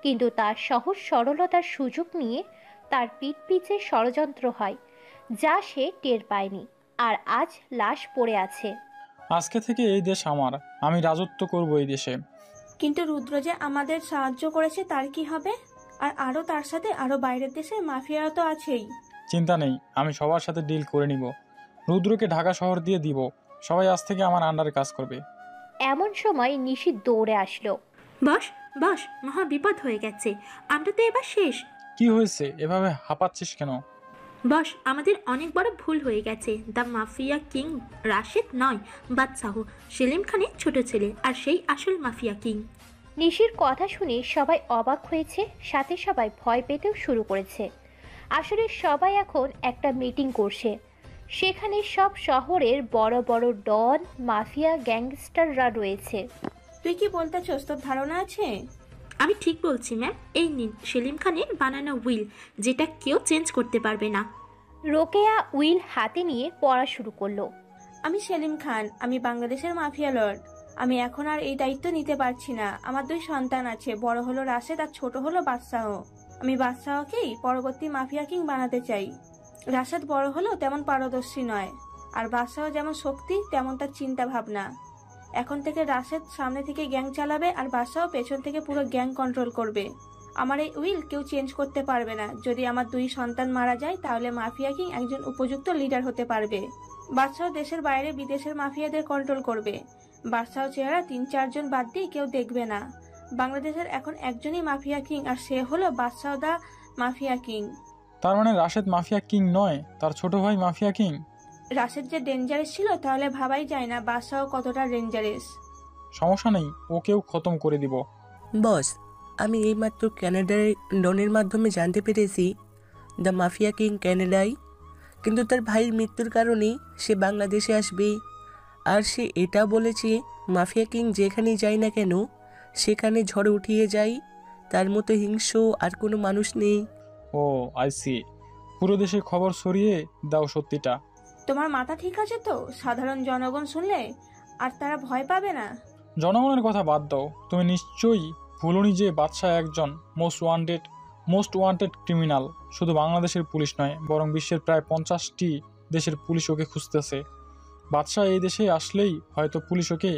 কিন্তু তার সহজ সরলতার সুযোগ নিয়ে তার পিঠ পিছে ষড়যন্ত্র হয়, যা সে টের পায়নি। আর আজ লাশ পড়ে আছে। আজকে থেকে এই দেশ আমার, আমি রাজত্ব করব এই দেশে। কিন্তু রুদ্র যে আমাদের সাহায্য করেছে, তার কি হবে? আর আরো তার সাথে আরো বাইরের দেশের মাফিয়ারা তো আছেই। চিন্তা নেই, আমি সবার সাথে ডিল করে নিব। রুদ্রকে ঢাকা শহর দিয়ে দিব। সবাই আজ থেকে আমার আন্ডারে কাজ করবে। এমন সময় নিশি দৌড়ে আসলো। বস, বস, মহা বিপদ হয়ে গেছে। আমরা তো এবার শেষ। কি হয়েছে? এভাবে হাঁপাচ্ছিস কেন? বস, আমাদের অনেক বড় ভুল হয়ে গেছে। দ্য মাফিয়া কিং রাশেদ নয়, বাদশাহ সেলিম খানের ছোট ছেলে, আর সেই আসল মাফিয়া কিং। নিশির কথা শুনে সবাই অবাক হয়েছে, সাথে সবাই ভয় পেতেও শুরু করেছে। আসলে সবাই এখন একটা মিটিং করছে। সেখানে সব শহরের বড় বড় ডন, মাফিয়া, গ্যাংস্টাররা রয়েছে। তুই কি বলতে চাস? তোর ধারণা আছে? আমি ঠিক বলছি ম্যাম। এই নিন সেলিম খানের বানানো উইল, যেটা কেউ চেঞ্জ করতে পারবে না। রোকেয়া উইল হাতে নিয়ে পড়া শুরু করলো। আমি সেলিম খান, আমি বাংলাদেশের মাফিয়া লর্ড। আমি এখন আর এই দায়িত্ব নিতে পারছি না। আমার 2 সন্তান আছে, বড় হলো রাশেদ আর ছোট হলো বাদশাহ। আমি বাদশাহকেই পরবর্তী মাফিয়া কিং বানাতে চাই। রাশেদ বড় হলেও তেমন পারদর্শী নয়, আর বাদশাহ যেমন শক্তি তেমন তার চিন্তা ভাবনা। এখন থেকে রাশেদ সামনে থেকে গ্যাং চালাবে, আর বাদশাহ পেছন থেকে পুরো গ্যাং কন্ট্রোল করবে। আমার এই উইল কেউ চেঞ্জ করতে পারবে না। যদি আমার 2 সন্তান মারা যায়, তাহলে মাফিয়া কিং একজন উপযুক্ত লিডার হতে পারবে। বাদশাহ দেশের বাইরে বিদেশের মাফিয়াদের কন্ট্রোল করবে। বাদশাহ চেহারা 3-4 জন বাদ দিয়ে কেউ দেখবে না। বাংলাদেশের এখন একজনই মাফিয়া কিং, আর সে হলো বাদশাহ দা মাফিয়া কিং। তার মানে রাশেদ মাফিয়া কিং নয়, তার ছোট ভাই মাফিয়া কিং? রাশেদ যে ডেঞ্জারাস ছিল, তাহলে ভাবাই যায় না বাদশাহ কতটা ডেঞ্জারাস। সমস্যা নেই, ওকেও খতম করে দিব। বস, আমি এইমাত্র ক্যানাডার ডনের মাধ্যমে জানতে পেরেছি দ্য মাফিয়া কিং ক্যানাডায়, কিন্তু তার ভাইয়ের মৃত্যুর কারণে সে বাংলাদেশে আসবে। আর সে এটা বলেছে মাফিয়া কিং যেখানেই যায় না কেন সেখানে ঝড় উঠিয়ে যায়। তার মতো হিংস্র আর কোনো মানুষ নেই। ও আইসি, পুরো দেশে খবর ছড়িয়ে দাও সত্যিটা। তোমার মাথা ঠিক আছে তো? সাধারণ জনগণ শুনলে আর তারা ভয় পাবে না? জনগণের কথা বাদ দাও, তুমি নিশ্চয়ই ভুলনি যে বাদশাহ একজন মোস্ট ওয়ান্টেড ক্রিমিনাল। শুধু বাংলাদেশের পুলিশ নয়, বরং বিশ্বের প্রায় 50টি দেশের পুলিশ ওকে খুঁজতেছে। বাদশাহ এই দেশে আসলেই হয়তো পুলিশ ওকে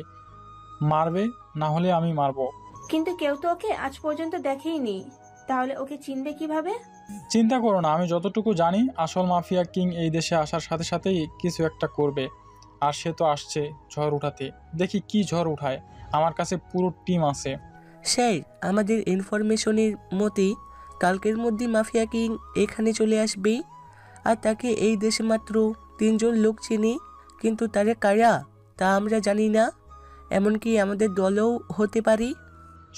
মারবে, না হলে আমি মারবো। কিন্তু কেউ তো ওকে আজ পর্যন্ত দেখেইনি, তাহলে ওকে চিনবে কিভাবে? চিন্তা করো না, আমি যতটুকু জানি আসল মাফিয়া কিং এই দেশে আসার সাথে সাথেই কিছু একটা করবে। আর সে তো আসছে ঝড় উঠাতে। দেখি কি ঝড় উঠায়। আমার কাছে পুরো টিম আছে। স্যার, আমাদের ইনফরমেশনের মতে কালকের মধ্যে মাফিয়া কিং এখানে চলে আসবে। আর তাকে এই দেশে মাত্র 3 জন লোক চেনে, কিন্তু তারা কারা তা আমরা জানি না। এমনকি আমাদের দলও হতে পারে।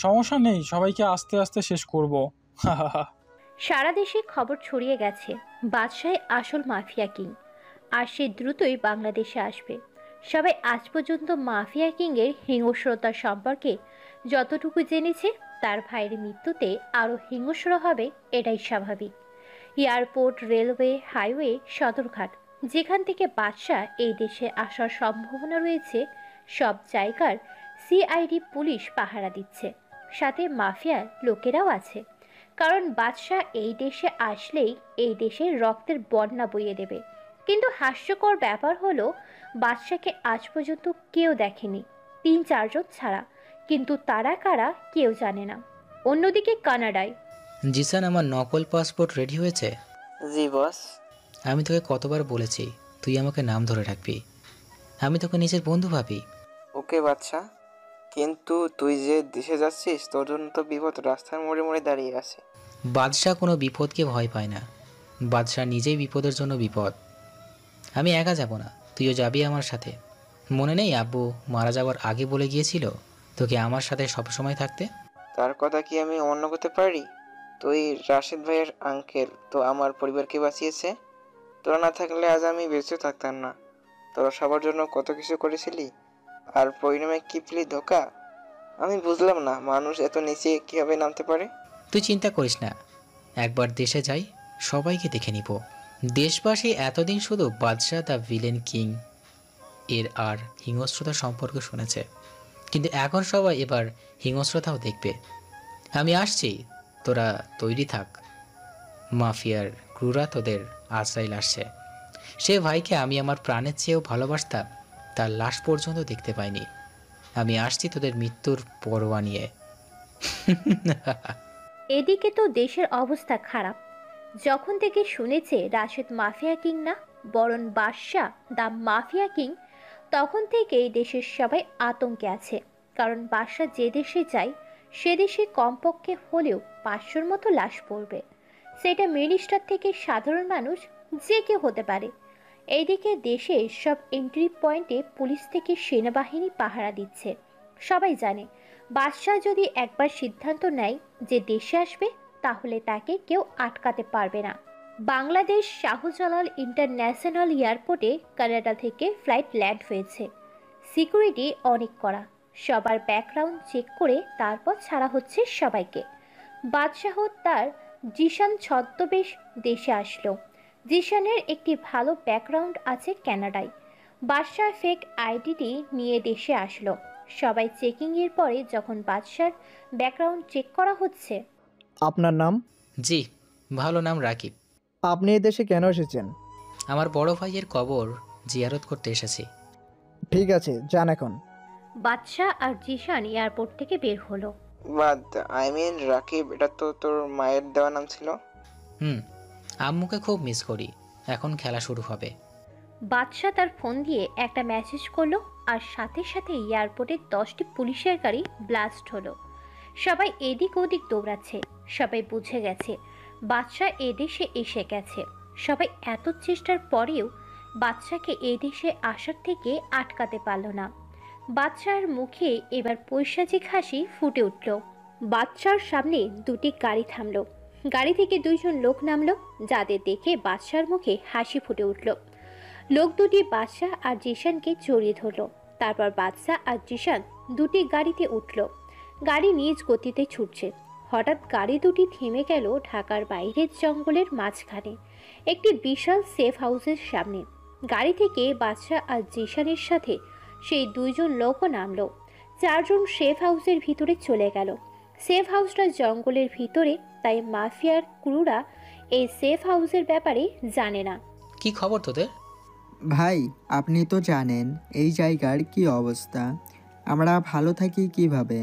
সমস্যা নেই, সবাইকে আস্তে আস্তে শেষ করব। সারা দেশে খবর ছড়িয়ে গেছে বাদশাহ আসল মাফিয়া কিং, আর সে দ্রুতই বাংলাদেশে আসবে। সবাই আজ পর্যন্ত মাফিয়া কিংয়ের হিংস্রতা সম্পর্কে যতটুকু জেনেছে, তার ভাইয়ের মৃত্যুতে আরও হিংস্র হবে এটাই স্বাভাবিক। এয়ারপোর্ট, রেলওয়ে, হাইওয়ে, সদরঘাট, যেখান থেকে বাদশাহ এই দেশে আসার সম্ভাবনা রয়েছে, সব জায়গার সিআইডি পুলিশ পাহারা দিচ্ছে। সাথে মাফিয়া লোকেরাও আছে, কারণ বাদশাহ এই দেশে আসলেই এই দেশের রক্তের বন্যা বইয়ে দেবে। কিন্তু হাস্যকর ব্যাপার হলো, বাদশাকে আজ পর্যন্ত কেউ দেখেনি, 3-4 জন ছাড়া। কিন্তু তারা কারা কেউ জানে না। অন্যদিকে কানাডায়। জিসান, আমার নকল পাসপোর্ট রেডি হয়েছে? জি বস। আমি তোকে কতবার বলেছি তুই আমাকে নাম ধরে রাখবি, আমি তোকে নিজের বন্ধু ভাবি। ওকে বাচ্চা, কিন্তু তুই যে দেশে যাচ্ছিস তোর জন্য তো বিপদ রাস্তার মোড়ে মোড়ে দাঁড়িয়ে আছে। বাদশাহ কোনো বিপদকে ভয় পায় না, বাদশাহ নিজেই বিপদের জন্য বিপদ। আমি একা যাব না, তুইও যাবি আমার সাথে। মনে নেই আব্বু মারা যাওয়ার আগে বলে গিয়েছিল তোকে আমার সাথে সবসময় থাকতে? তার কথা কি আমি অমান্য করতে পারি? তুই রাশেদ ভাইয়ের আঙ্কেল, তো আমার পরিবারকে বাঁচিয়েছে। তোরা না থাকলে আজ আমি বেঁচে থাকতাম না। তোরা সবার জন্য কত কিছু করেছিলি, আর পরিণামে কি পেলি? ধোকা। আমি বুঝলাম না মানুষ এত নিচে কিভাবে নামতে পারে। তুই চিন্তা করিস না, একবার দেশে যাই সবাইকে দেখে নিব। দেশবাসী এতদিন শুধু বাদশাহ দ্য ভিলেন কিং এর আর হিংস্রতা সম্পর্কে শুনেছে, কিন্তু এখন সবাই এবার হিংস্রতাও দেখবে। আমি আসছি, তোরা তৈরি থাক, মাফিয়ার ক্রুরা তোদের আশ্রয় আসছে। সে ভাইকে আমি আমার প্রাণের চেয়েও ভালোবাসতাম, তার লাশ পর্যন্ত দেখতে পাইনি। আমি আসছি তোদের মৃত্যুর পরোয়া নিয়ে। এদিকে তো দেশের অবস্থা খারাপ। যখন থেকে শুনেছে রাশেদ মাফিয়া কিং না, বরং বাদশাহ দ্য মাফিয়া কিং, তখন থেকেই দেশের সবাই আতঙ্কে আছে। কারণ বাদশাহ যে দেশে যায় সে দেশে কমপক্ষে হলেও 500-র মতো লাশ পড়বে। সেটা মিনিস্টার থেকে সাধারণ মানুষ, যে কেউ হতে পারে। এইদিকে দেশে সব এন্ট্রি পয়েন্টে পুলিশ থেকে সেনাবাহিনী পাহারা দিচ্ছে। সবাই জানে বাদশাহ যদি একবার সিদ্ধান্ত নেয় যে দেশে আসবে, তাহলে তাকে কেউ আটকাতে পারবে না। বাংলাদেশ শাহজালাল ইন্টারন্যাশনাল এয়ারপোর্টে কানাডা থেকে ফ্লাইট ল্যান্ড হয়েছে। সিকিউরিটি অনেক কড়া, সবার ব্যাকগ্রাউন্ড চেক করে তারপর ছাড়া হচ্ছে সবাইকে। বাদশাহ তার জিশান ছদ্মবেশ দেশে আসলো। জিশানের একটি ভালো ব্যাকগ্রাউন্ড আছে কানাডায়। বাদশাহ ফেক আইডিটি নিয়ে দেশে আসলো। সবাই চেকিংয়ের পরে যখন বাদশার ব্যাকগ্রাউন্ড চেক করা হচ্ছে। আপনার নাম? জি, ভালো নাম রাকিব। আপনি এই দেশে কেন এসেছেন? আমার বড় ভাইয়ের কবর জিয়ারত করতে এসেছি। ঠিক আছে, যান এখন। বাদশাহ আর জিশান এয়ারপোর্ট থেকে বের হলো। বাদ, রাকিব, এটা তো তোর মায়ের দেওয়া নাম ছিল। আম্মুকে খুব মিস করি। এখন খেলা শুরু হবে। বাদশাহ তার ফোন দিয়ে একটা মেসেজ করলো, আর সাথে সাথে এয়ারপোর্টে 10টি পুলিশের গাড়ি ব্লাস্ট হলো। সবাই এদিক ওদিক দৌড়াচ্ছে। সবাই বুঝে গেছে বাদশাহ এদেশে এসে গেছে। সবাই এত চেষ্টার পরেও বাদশাকে এদেশে আসার থেকে আটকাতে পারল না। বাদশার মুখে এবার পৈশাচিক হাসি ফুটে উঠল। বাদশার সামনে দুটি গাড়ি থামলো। গাড়ি থেকে 2জন লোক নামলো, যাদের দেখে বাদশার মুখে হাসি ফুটে উঠল। লোক দুটি বাদশাহ আর জিশানকে জড়িয়ে ধরল। তারপর বাদশাহ আর জিশান দুটি গাড়িতে উঠল। গাড়ি নিজ গতিতে ছুটছে। হঠাৎ গাড়ি দুটি থেমে গেল ঢাকার বাইরের জঙ্গলের মাঝখানে একটি বিশাল সেফ হাউসের সামনে। গাড়ি থেকে বাদশাহ আর জিশানের সাথে সেই 2জন লোকও নামলো। 4জন সেফ হাউসের ভিতরে চলে গেল। সেফ হাউসটা জঙ্গলের ভিতরে, তাই মাফিয়ার ক্রুরা এই সেফ হাউসের ব্যাপারে জানে না। কি খবর তোদের? ভাই, আপনি তো জানেন এই জায়গার কি অবস্থা। আমরা ভালো থাকি কিভাবে?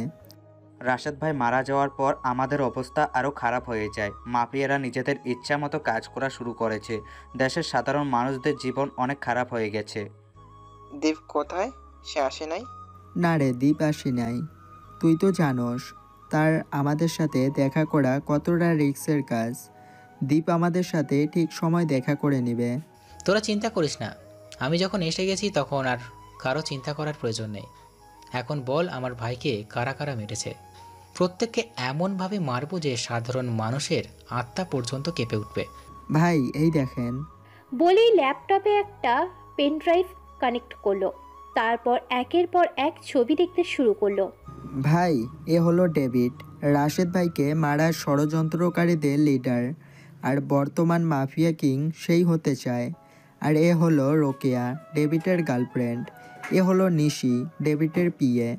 রাশেদ ভাই মারা যাওয়ার পর আমাদের অবস্থা আরও খারাপ হয়ে যায়। মাফিয়ারা নিজেদের ইচ্ছা মতো কাজ করা শুরু করেছে। দেশের সাধারণ মানুষদের জীবন অনেক খারাপ হয়ে গেছে। দীপ কোথায়? সে আসে নাই? না রে, দীপ আসি নাই। তুই তো জানোস তার আমাদের সাথে দেখা করা কতটা রিস্কের কাজ। দীপ আমাদের সাথে ঠিক সময় দেখা করে নেবে। তোরা চিন্তা করিস না, আমি যখন এসে গেছি তখন আর কারো চিন্তা করার প্রয়োজন নেই। এখন বল, আমার ভাইকে কারা কারা মেরেছে? প্রত্যেককে এমনভাবে মারবো যে সাধারণ মানুষের আত্মা পর্যন্ত কেঁপে উঠবে। ভাই, এই দেখেন। বলেই ল্যাপটপে একটা পেন ড্রাইভ কানেক্ট করলো। তারপর একের পর এক ছবি দেখতে শুরু করলো। ভাই, এ হলো ডেভিড, রাশেদ ভাইকে মারার ষড়যন্ত্রকারীদের লিডার আর বর্তমান মাফিয়া কিং সেই হতে চায়। আর এ হলো রোকেয়া, ডেভিডের গার্লফ্রেন্ড। এ হলো নিশি, ডেভিডের পিএ।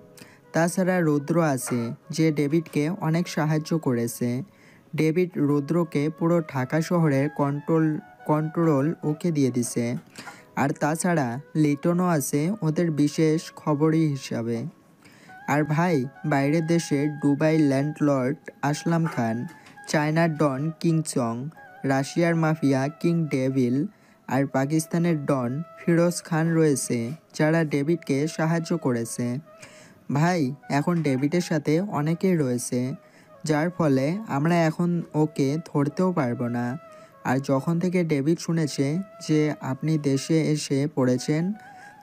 তাছাড়া রুদ্র আছে, যে ডেভিডকে অনেক সাহায্য করেছে। ডেভিড রুদ্রকে পুরো ঢাকা শহরের কন্ট্রোল ওকে দিয়ে দিছে। আর তাছাড়া লিটনও আছে ওদের বিশেষ খবরই হিসাবে। আর ভাই, বাইরের দেশের দুবাই ল্যান্ডলর্ড আসলাম খান, চায়নার ডন কিং চং, রাশিয়ার মাফিয়া কিং ডেভিল আর পাকিস্তানের ডন ফিরোজ খান রয়েছে, যারা ডেভিডকে সাহায্য করেছে। ভাই, এখন ডেভিডের সাথে অনেকেই রয়েছে, যার ফলে আমরা এখন ওকে ধরতেও পারবো না। আর যখন থেকে ডেভিড শুনেছে যে আপনি দেশে এসে পড়েছেন,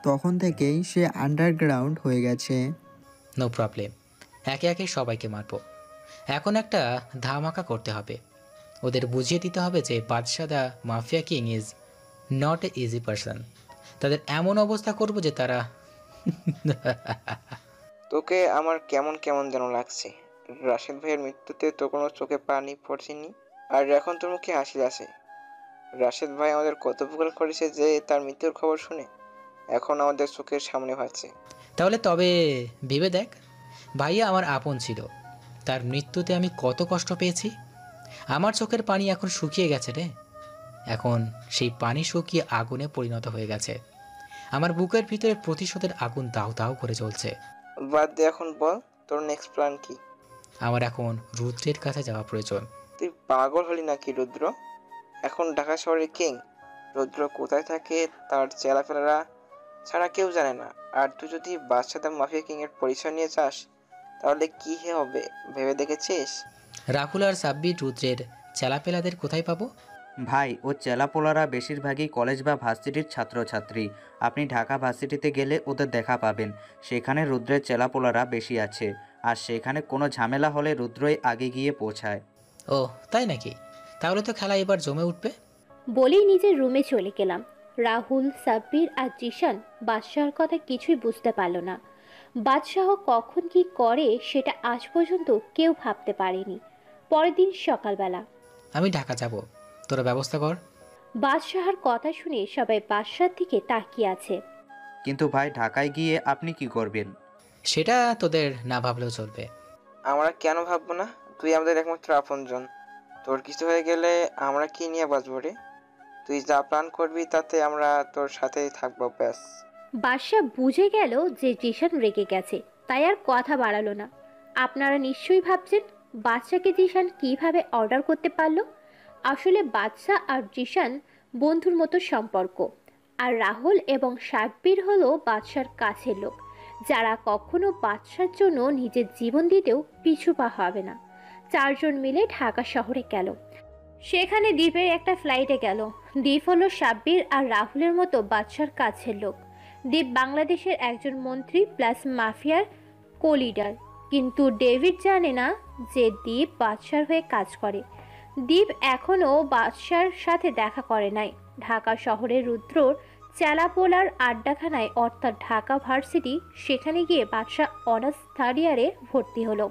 তখন থেকেই সে আন্ডারগ্রাউন্ড হয়ে গেছে। নো প্রবলেম, একে একে সবাইকে মারবো। এখন একটা ধামাকা করতে হবে। ওদের বুঝিয়ে দিতে হবে যে বাদশাহ the mafia king is not a easy person. তাদের এমন অবস্থা করব যে তারা তোকে আমার কেমন কেমন যেন লাগছে। রাশেদ ভাইয়ের মৃত্যুতে তো কোনো চোখে পানি পড়ছেনি, আর এখন তোর মুখে হাসি আসে। রাশেদ ভাই আমাদের কত উপকার করেছে যে তার মৃত্যুর খবর শুনে এখন আমাদের চোখের সামনে ভাসছে। তাহলে তবে ভেবে দেখ, ভাইয়া আমার আপন ছিল, তার মৃত্যুতে আমি কত কষ্ট পেয়েছি। আমার চোখের পানি এখন শুকিয়ে গেছে রে। এখন সেই পানি শুকিয়ে আগুনে পরিণত হয়ে গেছে। আমার বুকের ভিতরে প্রতিশোধের আগুন দাউ দাউ করে জ্বলছে। বাদ দে, এখন বল তোর নেক্সট প্ল্যান কি? আমার এখন রুদ্রের কাছে যাওয়া প্রয়োজন। তুই পাগল হলি নাকি রুদ্র? এখন ঢাকা শহরের কিং। রুদ্র কোথায় থাকে তার চেলাফেলারা ছাড়া কেউ জানে না। আর তুই যদি বাদশা দ্য মাফিয়া কিং এর পরিচয় নিয়ে যাস তাহলে কি হবে ভেবে দেখেছিস? রাহুল আর সাব্বির রুদ্রের চেলাপেলাদের কোথায় পাবো? ভাই, ও চেলাপোলারা বেশিরভাগই কলেজ বা ভার্সিটির ছাত্রছাত্রী। আপনি ঢাকা ভার্সিটিতে গেলে ওদের দেখা পাবেন। সেখানে রুদ্রের চেলাপোলারা বেশি আছে, আর সেখানে কোনো ঝামেলা হলে রুদ্রই আগে গিয়ে পৌঁছায়। ও তাই নাকি? তাহলে তো খেলা এবার জমে উঠবে। বলেই নিজের রুমে চলে গেলাম। রাহুল, সাব্বির আর জিশান বাদশাহর কথা কিছুই বুঝতে পারল না। বাদশাহ কখন কি করে সেটা আজ পর্যন্ত কেউ ভাবতে পারেনি। পরের দিন সকালবেলা আমি ঢাকা যাব, তোরা ব্যবস্থা কর। বাদশাহর কথা শুনে সবাই বাদশার দিকে তাকিয়ে আছে। কিন্তু ভাই, ঢাকায় গিয়ে আপনি কি করবেন? সেটা তোদের না ভাবলেও চলবে। আমরা কেন ভাববো না? তুই আমাদের একমাত্র আপনজন। তোর কিছু হয়ে গেলে আমরা কি নিয়ে বাঁচবো রে? তুই যা প্ল্যান করবি তাতে আমরা তোর সাথেই থাকবো, ব্যাস। বাদশাহ বুঝে গেল যে জিশান রেগে গেছে, তাই আর কথা বাড়ালো না। আপনারা নিশ্চয়ই ভাবছেন বাদশাকে জিশান কিভাবে অর্ডার করতে পারলো। আসলে বাদশাহ আর জিশান বন্ধুর মতো সম্পর্ক। আর রাহুল এবং সাব্বির হলো বাদশার কাছের লোক, যারা কখনো বাদশার জন্য নিজের জীবন দিতেও পিছু পা হবে না। চারজন মিলে ঢাকা শহরে গেল। সেখানে দ্বীপের একটা ফ্লাইটে গেল। দ্বীপ হলো সাব্বির আর রাহুলের মতো বাদশার কাছের লোক। দ্বীপ বাংলাদেশের একজন মন্ত্রী প্লাস মাফিয়ার কোলিডার, কিন্তু ডেভিড জানে না যে দ্বীপ বাদশার হয়ে কাজ করে। দ্বীপ এখনও বাদশার সাথে দেখা করে নাই। ঢাকা শহরের রুদ্রর চেলাপোলার আড্ডাখানায় অর্থাৎ ঢাকা ভার্সিটি, সেখানে গিয়ে বাদশা অনার্স থার্ড ইয়ারে ভর্তি হলো।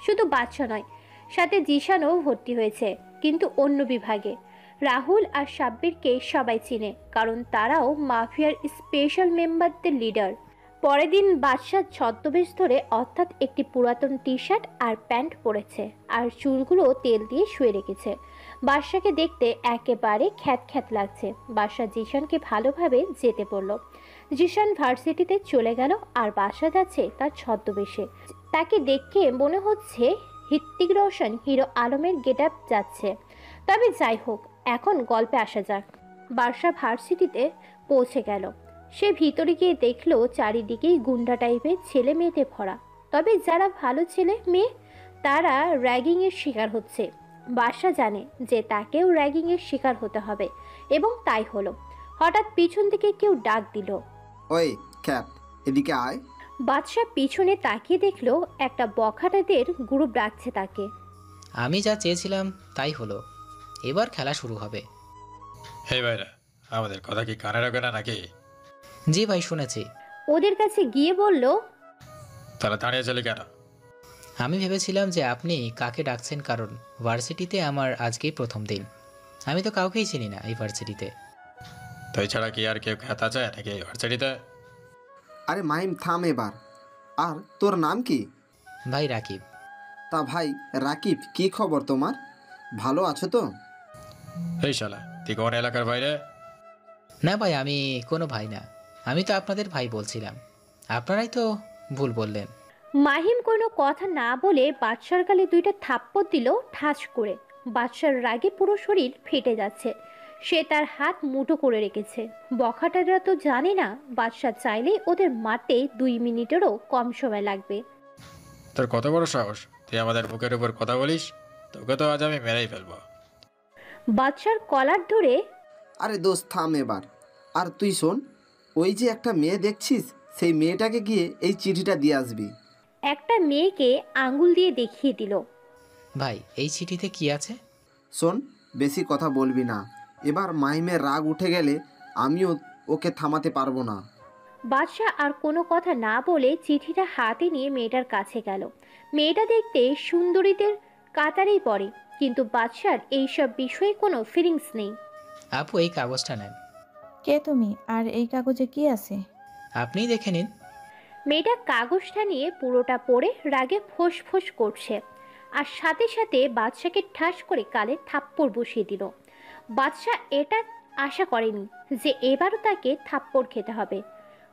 শুধু বাদশা নয়, সাথে জিশানও ভর্তি হয়েছে, কিন্তু অন্য বিভাগে। রাহুল আর সাব্বিরকে সবাই চিনে, কারণ তারাও মাফিয়ার স্পেশাল মেম্বারদের লিডার। পরের দিন বাদশা ছদ্মবেশ ধরে, অর্থাৎ একটি পুরাতন টি শার্ট আর প্যান্ট পরেছে, আর চুলগুলো তেল দিয়ে শুয়ে রেখেছে। বাদশাকে দেখতে একেবারে খ্যাত খ্যাত লাগছে। বাদশা জিশানকে ভালোভাবে যেতে বলল। জিশান ভার্সিটিতে চলে গেল, আর বাদশা যাচ্ছে তার ছদ্মবেশে। তাকে দেখে মনে হচ্ছে হৃত্বিক রোশন হিরো আলমের গেট আপ যাচ্ছে। তবে যাই হোক, এখন গল্পে আসা যাক। বাদশা ভার্সিটিতে পৌঁছে গেল। সে ভিতরে গিয়ে দেখলো চারিদিকেই গুন্ডা টাইপের ছেলে মেয়েতে ভরা। তবে যারা ভালো ছেলে মেয়ে তারা র্যাগিংয়ের শিকার হচ্ছে। বাদশা জানে যে তাকেও র্যাগিংয়ের শিকার হতে হবে, এবং তাই হলো। হঠাৎ পিছন থেকে কেউ ডাক দিল, ওই ক্যাপ, এদিকে আয়। বাদশা পিছনে তাকিয়ে দেখলো একটা বখাটেদের গ্রুপ ডাকছে তাকে। আমি যা চেয়েছিলাম তাই হলো, এবার খেলা শুরু হবে। হে ভাইরা, আমাদের কথা কি কানে রাখবে না নাকি? জি ভাই, শুনেছি। ওদের কাছে গিয়ে বলল, তারা দাঁড়িয়ে চলে কেন? আমি ভেবেছিলাম যে আপনি কাকে ডাকছেন, কারণ ভার্সিটিতে আমার আজকেই প্রথম দিন। আমি তো কাউকেই চিনি না এই ভার্সিটিতে। তুই ছাড়া কি আর কেউ খ্যাত আছে নাকি এই ভার্সিটিতে? আরে মাহিম, থাম এবার। আর তোর নাম কি? ভাই রাকিব। তা ভাই রাকিব, কি খবর তোমার? ভালো আছো তো? এই শালা, তুই কোন এলাকার বাইরে? না ভাই, আমি কোনো ভাই না। আমি তো আপনাদের ভাই বলছিলাম, আপনারাই তো ভুল বললেন। মাহিম কোনো কথা না বলে বাদশার গালে দুইটা থাপ্পড় দিল ঠাস করে। বাদশার রাগে পুরো শরীর ফেটে যাচ্ছে। সে তার হাত মুঠো করে রেখেছে। বখাটেরা তো জানে না বাদশা চাইলে ওদের মারতে 2 মিনিটেরও কম সময় লাগবে। তোর কত বড় সাহস, তুই আমাদের বুকের উপর কথা বলিস? তোকে তো আজ আমি মেরেই ফেলবো। বাদশার কলার ধরে, আরে দোস্ত থাম এবার। আর তুই শোন, ওই যে একটা মেয়ে দেখছিস, সেই মেয়েটাকে গিয়ে এই চিঠিটা দিয়ে আসবি। একটা মেয়েকে আঙ্গুল দিয়ে দেখিয়ে দিল। ভাই, এই চিঠিতে কি আছে? শোন, বেশি কথা বলবি না। এবার মাহিমের রাগ উঠে গেলে আমিও ওকে থামাতে পারবো না। বাদশা আর কোনো কথা না বলে চিঠিটা হাতে নিয়ে মেয়েটার কাছে গেল। মেয়েটা দেখতে সুন্দরীদের কাতারেই পড়ে, কিন্তু বাদশার এইসব বিষয়ে কোনো ফিলিংস নেই। আপু, এই কাগজটা নেন। কে তুমি, আর এই কাগজে কি আছে? আপনিই দেখে নিন। মেয়েটা কাগজটা নিয়ে পুরোটা পড়ে রাগে ফোঁস ফোঁস করছে। আর সাথে সাথে বাদশাকে ঠাস করে কালে থাপ্পড় বসিয়ে দিল। বাদশা এটা আশা করেনি যে এবারও তাকে থাপ্পড় খেতে হবে।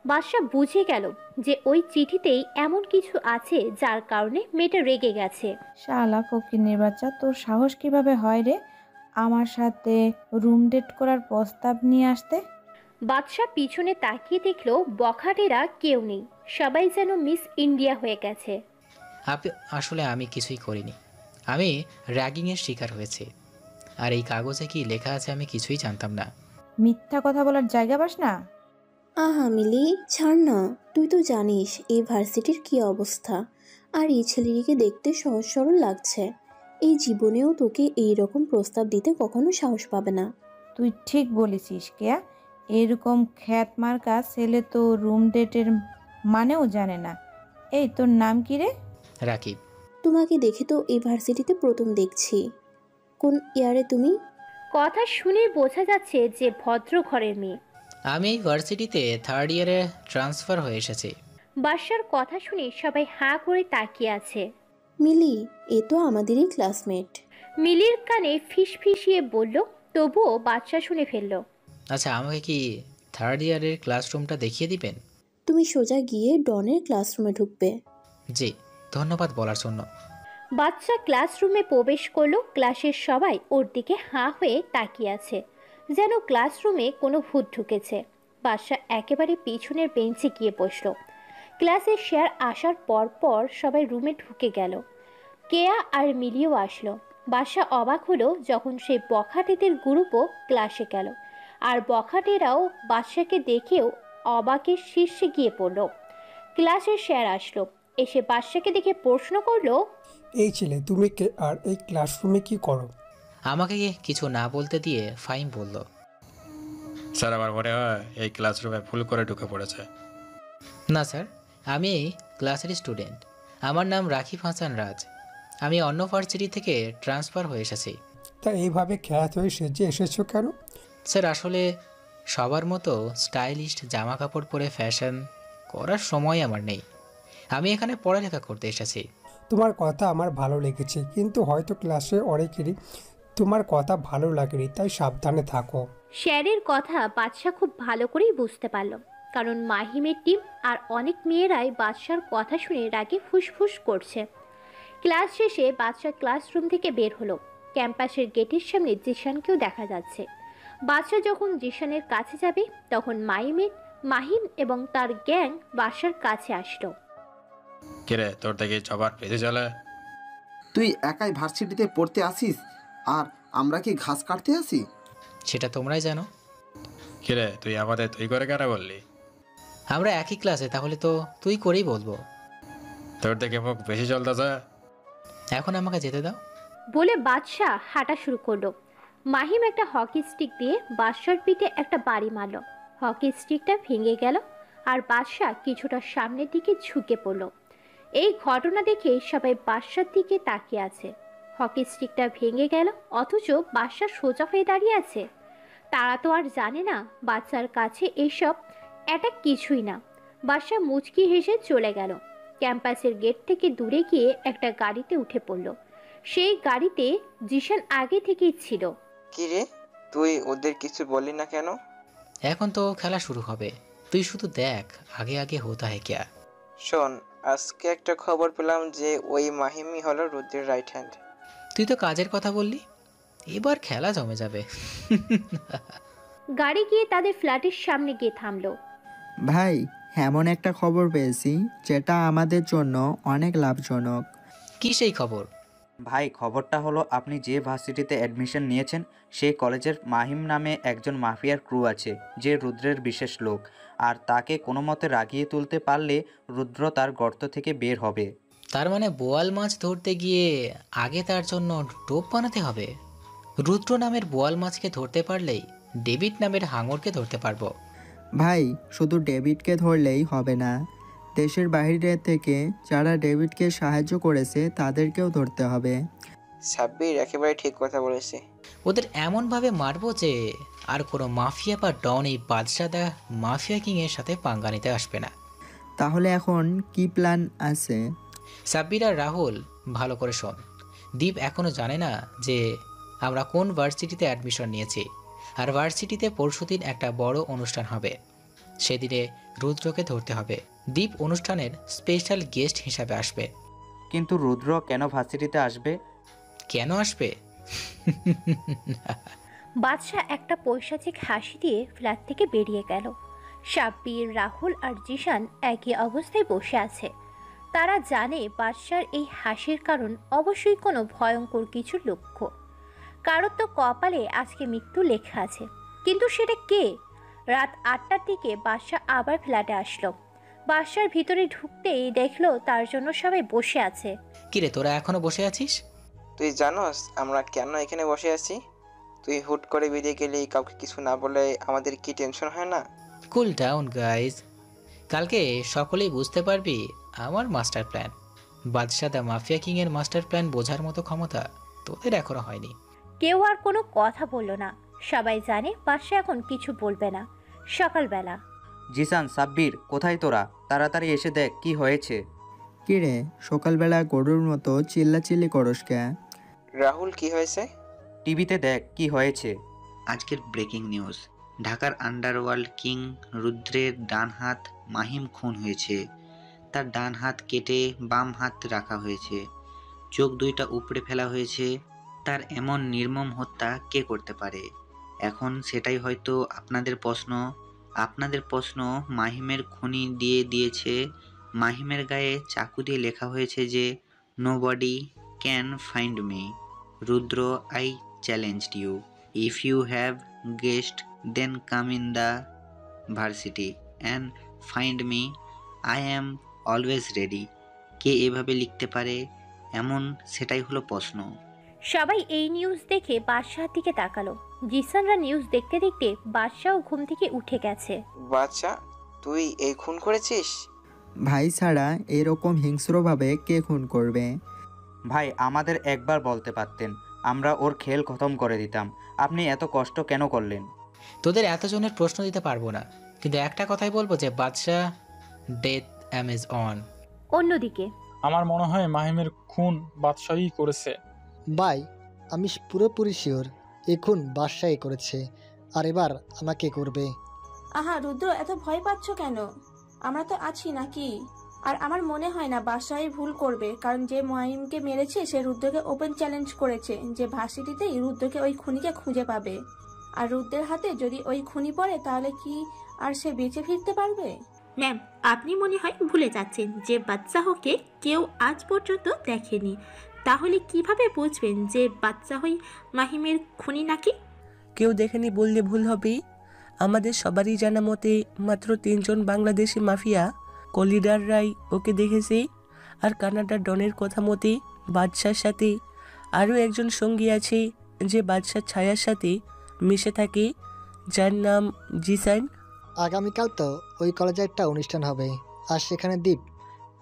বাদশা বুঝে গেল যে ওই চিঠিতেই এমন কিছু আছে যার কারণে মেয়েটা রেগে গেছে। শালা ফকিন্নির বাচ্চা, তোর সাহস কিভাবে হয় রে আমার সাথে রুম ডেট করার প্রস্তাব নিয়ে আসতে? বাদশা পিছনে তাকিয়ে দেখলো বখাটেরা কেউ নেই, সবাই যেন মিস ইন্ডিয়া হয়ে গেছে। আসলে আমি কিছুই করিনি, আমি র্যাগিংয়ের শিকার হয়েছি। আর এই কাগজে কি লেখা আছে আমি কিছুই জানতাম না। মিথ্যা কথা বলার জায়গা পাস না? আহা মিলি, ছাড় না। তুই তো জানিস এই ভার্সিটির কি অবস্থা। আর এই ছেলেটিকে দেখতে সহজ সরল লাগছে। এই জীবনেও তোকে এই রকম প্রস্তাব দিতে কখনো সাহস পাবে না। তুই ঠিক বলেছিস কেয়া, এরকম খ্যাত মার্কা ছেলে তো রুম ডেটের মানেও জানে না। এই তোর নাম কি রে? রাকিব। তোমাকে দেখে তো এই ভার্সিটিতে প্রথম দেখছি। কোন ইয়ারে তুমি? কথা শুনে বোঝা যাচ্ছে যে ভদ্র ঘরের মেয়ে। আমি এই ভার্সিটিতে 3rd ইয়ারে ট্রান্সফার হয়ে এসেছি। বাদশার কথা শুনে সবাই হাঁ করে তাকিয়ে আছে। মিলি, এ তো আমাদেরই ক্লাসমেট। মিলির কানে ফিসফিসিয়ে বলল, তবুও বাদশা শুনে ফেলল। আচ্ছা, আমাকে কি 3rd ইয়ারের ক্লাসরুমটা দেখিয়ে দিবেন? তুমি সোজা গিয়ে ডনের ক্লাসরুমে ঢুকবে। জি, ধন্যবাদ বলার জন্য। বাদশা ক্লাসরুমে প্রবেশ করলো। ক্লাসের সবাই ওর দিকে হাঁ হয়ে তাকিয়ে আছে, যেন ক্লাসরুমে কোনো ভূত ঢুকেছে। বাদশা একেবারে পিছনের বেঞ্চে গিয়ে বসলো। ক্লাসের স্যার আসার পর সবাই রুমে ঢুকে গেল। কেয়া আর মিলিও আসলো। বাদশা অবাক হলো যখন সেই বখাটেদের গ্রুপও ক্লাসে গেল, আর বখাটেরাও বাদশাকে দেখেও অবাকের শীর্ষে গিয়ে পড়ল। ক্লাসের স্যার আসলো, এসে বাদশাকে দেখে প্রশ্ন করলো, এই ছেলে তুমি কে আর এই ক্লাসরুমে কি করো? আমাকে কিছু না বলতে দিয়ে ফাইম বলল, স্যার আমার মনে হয় এই ক্লাসরুমে ভুল করে ঢুকে পড়েছে। না স্যার, আমি এই ক্লাসের স্টুডেন্ট। আমার নাম রাকিব হাসান রাজ। আমি অন্য ভার্সিটি থেকে ট্রান্সফার হয়ে এসেছি। তা এইভাবে খ্যাত হয়ে সেজে এসেছো কেন? স্যার আসলে সবার মতো স্টাইলিস্ট জামা কাপড় পরে ফ্যাশন করার সময় আমার নেই। আমি এখানে পড়ালেখা করতে এসেছি। তোমার কথা আমার ভালো লেগেছে, কিন্তু হয়তো ক্লাসে অনেকেরই তোমার কথা ভালো লাগেনি, তাই সাবধানে থাকো। স্যারের কথা বাদশা খুব ভালো করেই বুঝতে পারল, কারণ মাহিমের টিম আর অনেক মেয়েরাই বাদশার কথা শুনে রাগে ফুসফুস করছে। ক্লাস শেষে বাদশা ক্লাসরুম থেকে বের হলো। ক্যাম্পাসের গেটের সামনে জিশানকেও দেখা যাচ্ছে। বাদশা যখন জিশানের কাছে যাবে তখন মাহিম এবং তার গ্যাং বাদশার কাছে আসলো। কিরে, তোর দেখি সবার পেতে চলে। তুই একাই ভার্সিটিতে পড়তে আসিস আর আমরা কি ঘাস কাটতে আসি? সেটা তোমরাই জানো। কিরে, তুই আমাদের তুই করে কেন বললি? আমরা একই ক্লাসে, তাহলে তো তুই করেই বলবো। তোর দেখে মুখ বেশি চলতেছে। এখন আমাকে যেতে দাও বলে বাদশা হাঁটা শুরু করলো। মাহিম একটা হকি স্টিক দিয়ে বাদশার পিঠে একটা বাড়ি মারল। হকি স্টিকটা ভেঙে গেল আর বাদশা কিছুটা সামনের দিকে ঝুঁকে পড়ল। এই ঘটনা দেখে সবাই বাদশার দিকে তাকিয়ে আছে। হকি স্টিকটা ভেঙে গেল, অথচ বাদশা সোজা হয়ে দাঁড়িয়ে আছে। তারা তো আর জানে না বাচ্চার কাছে এসব এটা কিছুই না। বাদশা মুচকি হেসে চলে গেল। ক্যাম্পাসের গেট থেকে দূরে গিয়ে একটা গাড়িতে উঠে পড়ল। সেই গাড়িতে জিশান আগে থেকেই ছিল। কি রে, তুই ওদের কিছু বললি না কেন? এখন তো খেলা শুরু হবে, তুই শুধু দেখ আগে আগে হোতা হে ক্যা। শোন, আজকে একটা খবর পেলাম যে ওই মাহিমি হলো রুদ্রের রাইট হ্যান্ড। তুই তো কাজের কথা বললি, এবার খেলা জমে যাবে। গাড়ি গিয়ে তাদের ফ্ল্যাটের সামনে গিয়ে থামলো। ভাই, এমন একটা খবর পেয়েছি যেটা আমাদের জন্য অনেক লাভজনক। কি সেই খবর? ভাই, খবরটা হলো আপনি যে ভার্সিটিতে অ্যাডমিশন নিয়েছেন সেই কলেজের মাহিম নামে একজন মাফিয়ার ক্রু আছে, যে রুদ্রের বিশেষ লোক। আর তাকে কোনো মতে রাগিয়ে তুলতে পারলে রুদ্র তার গর্ত থেকে বের হবে। তার মানে বোয়াল মাছ ধরতে গিয়ে আগে তার জন্য টোপ বানাতে হবে। রুদ্র নামের বোয়াল মাছকে ধরতে পারলেই ডেভিড নামের হাঙরকে ধরতে পারবো। ভাই, শুধু ডেভিডকে ধরলেই হবে না, দেশের বাইরে থেকে যারা ডেভিডকে সাহায্য করেছে তাদেরকেও ধরতে হবে। সাব্বির একেবারে ঠিক কথা বলেছে। ওদের এমনভাবে মারবো যে আর কোনো মাফিয়া বা ডন এই বাদশাদা মাফিয়া কিংয়ের সাথে পাঙ্গা নিতে আসবে না। তাহলে এখন কি প্ল্যান আছে? সাব্বির আর রাহুল, ভালো করে শোন। দীপ এখনও জানে না যে আমরা কোন ভার্সিটিতে অ্যাডমিশন নিয়েছি। আর ভার্সিটিতে পরশুদিন একটা বড় অনুষ্ঠান হবে, সেদিনে রুদ্রকে ধরতে হবে। দীপ অনুষ্ঠানের স্পেশাল গেস্ট হিসাবে আসবে। কিন্তু রুদ্র কেন ভার্সিটিতে আসবে? কেন আসবে? বাদশা একটা পৈশাচিক হাসি দিয়ে ফ্ল্যাট থেকে বেরিয়ে গেল। সাব্বির, রাহুল আর জিশান একই অবস্থায় বসে আছে। তারা জানে বাদশার এই হাসির কারণ অবশ্যই কোনো ভয়ঙ্কর কিছুর লক্ষ্য। কারোর তো কপালে আজকে মৃত্যু লেখা আছে, কিন্তু সেটা কে? রাত 8টার দিকে বাদশা আবার ফ্ল্যাটে আসলো। বাদশার ভিতরে ঢুকতেই দেখলো তার জন্য সবাই বসে আছে। কিরে, তোরা এখনো বসে আছিস? তুই জানোস আমরা কেন এখানে বসে আছি? তুই হুট করে বেরিয়ে গেলে কাউকে কিছু না বলে আমাদের কি টেনশন হয় না? কুল ডাউন গাইজ, কালকে সকলেই বুঝতে পারবি আমার master plan. Badsha the mafia কিংয়ের মাস্টার প্ল্যান বোঝার মতো ক্ষমতা তোদের এখনো হয়নি। কেউ আর কোনো কথা বলল না। সবাই জানে বাদশা এখন কিছু বলবে না। সকালবেলা জিসান, সাব্বির, কোথায় তোরা? তাড়াতাড়ি এসে দেখ কি হয়েছে। কিরে সকালবেলা গরুর মতো চিল্লাচিল্লি করস কে? রাহুল, কি হয়েছে? টিভিতে দেখ কি হয়েছে। আজকের ব্রেকিং নিউজ, ঢাকার আন্ডারওয়ার্ল্ড কিং রুদ্রের ডান হাত মাহিম খুন হয়েছে। তার ডান হাত কেটে বাম হাত রাখা হয়েছে, চোখ দুইটা উপড়ে ফেলা হয়েছে। তার এমন নির্মম হত্যা কে করতে পারে? এখন সেটাই হয়তো আপনাদের প্রশ্ন। মাহিমের খুনি দিয়ে দিয়েছে। মাহিমের গায়ে চাকু দিয়ে লেখা হয়েছে যে nobody can find me. Rudra, I challenged you. If you have guessed then come in the varsity and find me. I am always ready. কে এভাবে লিখতে পারে এমন, সেটাই হলো প্রশ্ন। সবাই এই নিউজ দেখে বাদশার দিকে তাকালো। জিসানরা নিউজ দেখতে দেখতে বাদশাও ঘুম থেকে উঠে গেছে। বাচ্চা, তুই এই খুন করেছিস? ভাই ছাড়া এরকম হিংস্রভাবে কে খুন করবে? ভাই, আমাদের একবার বলতে পারতেন, আমরা ওর খেল খতম করে দিতাম। আপনি এত কষ্ট কেন করলেন? তোদের এতজনের প্রশ্ন দিতে পারবো না, কিন্তু একটা কথাই বলবো যে বাদশা ডেথ অ্যাম ইজ অন। অন্যদিকে আমার মনে হয় মাহিমের খুন বাদশাহই করেছে। ভাই, আমি পুরোপুরি শিওর এখন বাদশাই করেছে, আর এবার আমাকে করবে। আহা রুদ্র, এত ভয় পাচ্ছ কেন? আমরা তো আছি নাকি? আর আমার মনে হয় না বাদশাহই ভুল করবে, কারণ যে মাহিমকে মেরেছে সে রুদ্রকে ওপেন চ্যালেঞ্জ করেছে যে ভার্সিটিতেই রুদ্রকে ওই খুনিকে খুঁজে পাবে। আর রুদ্রের হাতে যদি ওই খুনি পড়ে তাহলে কি আর সে বেঁচে ফিরতে পারবে? ম্যাম, আপনি মনে হয় ভুলে যাচ্ছেন যে বাদশাহকে কেউ আজ পর্যন্ত দেখেনি। তাহলে কিভাবে বুঝবেন যে বাদশাহই মাহিমের খুনি নাকি? কেউ দেখেনি বললে ভুল হবে। আমাদের সবারই জানা মতে মাত্র 3 জন বাংলাদেশি মাফিয়া কলিডাররাই ওকে দেখেছে। আর কানাডার ডনের কথা মতে বাদশার সাথে আরও একজন সঙ্গী আছে যে বাদশার ছায়ার সাথে মিশে থাকে, যার নাম জিসান। আগামীকাল তো ওই কলেজে একটা অনুষ্ঠান হবে, আর সেখানে দীপ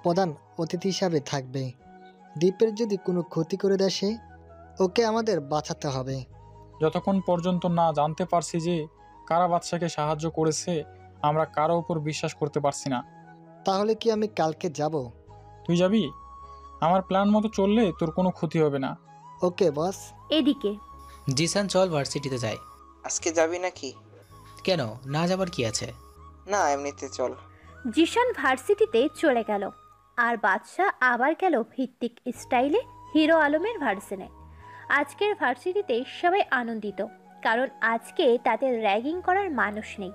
প্রধান অতিথি হিসাবে থাকবে। দীপের যদি কোনো ক্ষতি করে দেয় সে, ওকে আমাদের বাঁচাতে হবে। যতক্ষণ পর্যন্ত না জানতে পারছি যে কারা বাদশাকে সাহায্য করেছে, আমরা কারো উপর বিশ্বাস করতে পারছি না। তাহলে কি আমি কালকে যাব? তুই যাবি? আমার প্ল্যান মতো চললে তোর কোনো ক্ষতি হবে না। ওকে বস। এদিকে জিসান, চল ভার্সিটিতে যাই। আজকে যাবি নাকি? কেন, না যাবার কি আছে? না, এমনিতে চল। জিশান ভার্সিটিতে চলে গেল, আর বাদশা আবার গেল ভিত্তিক স্টাইলে হিরো আলমের ভার্সনে। আজকের ভার্সিটিতে সবাই আনন্দিত, কারণ আজকে তাদের র্যাগিং করার মানুষ নেই।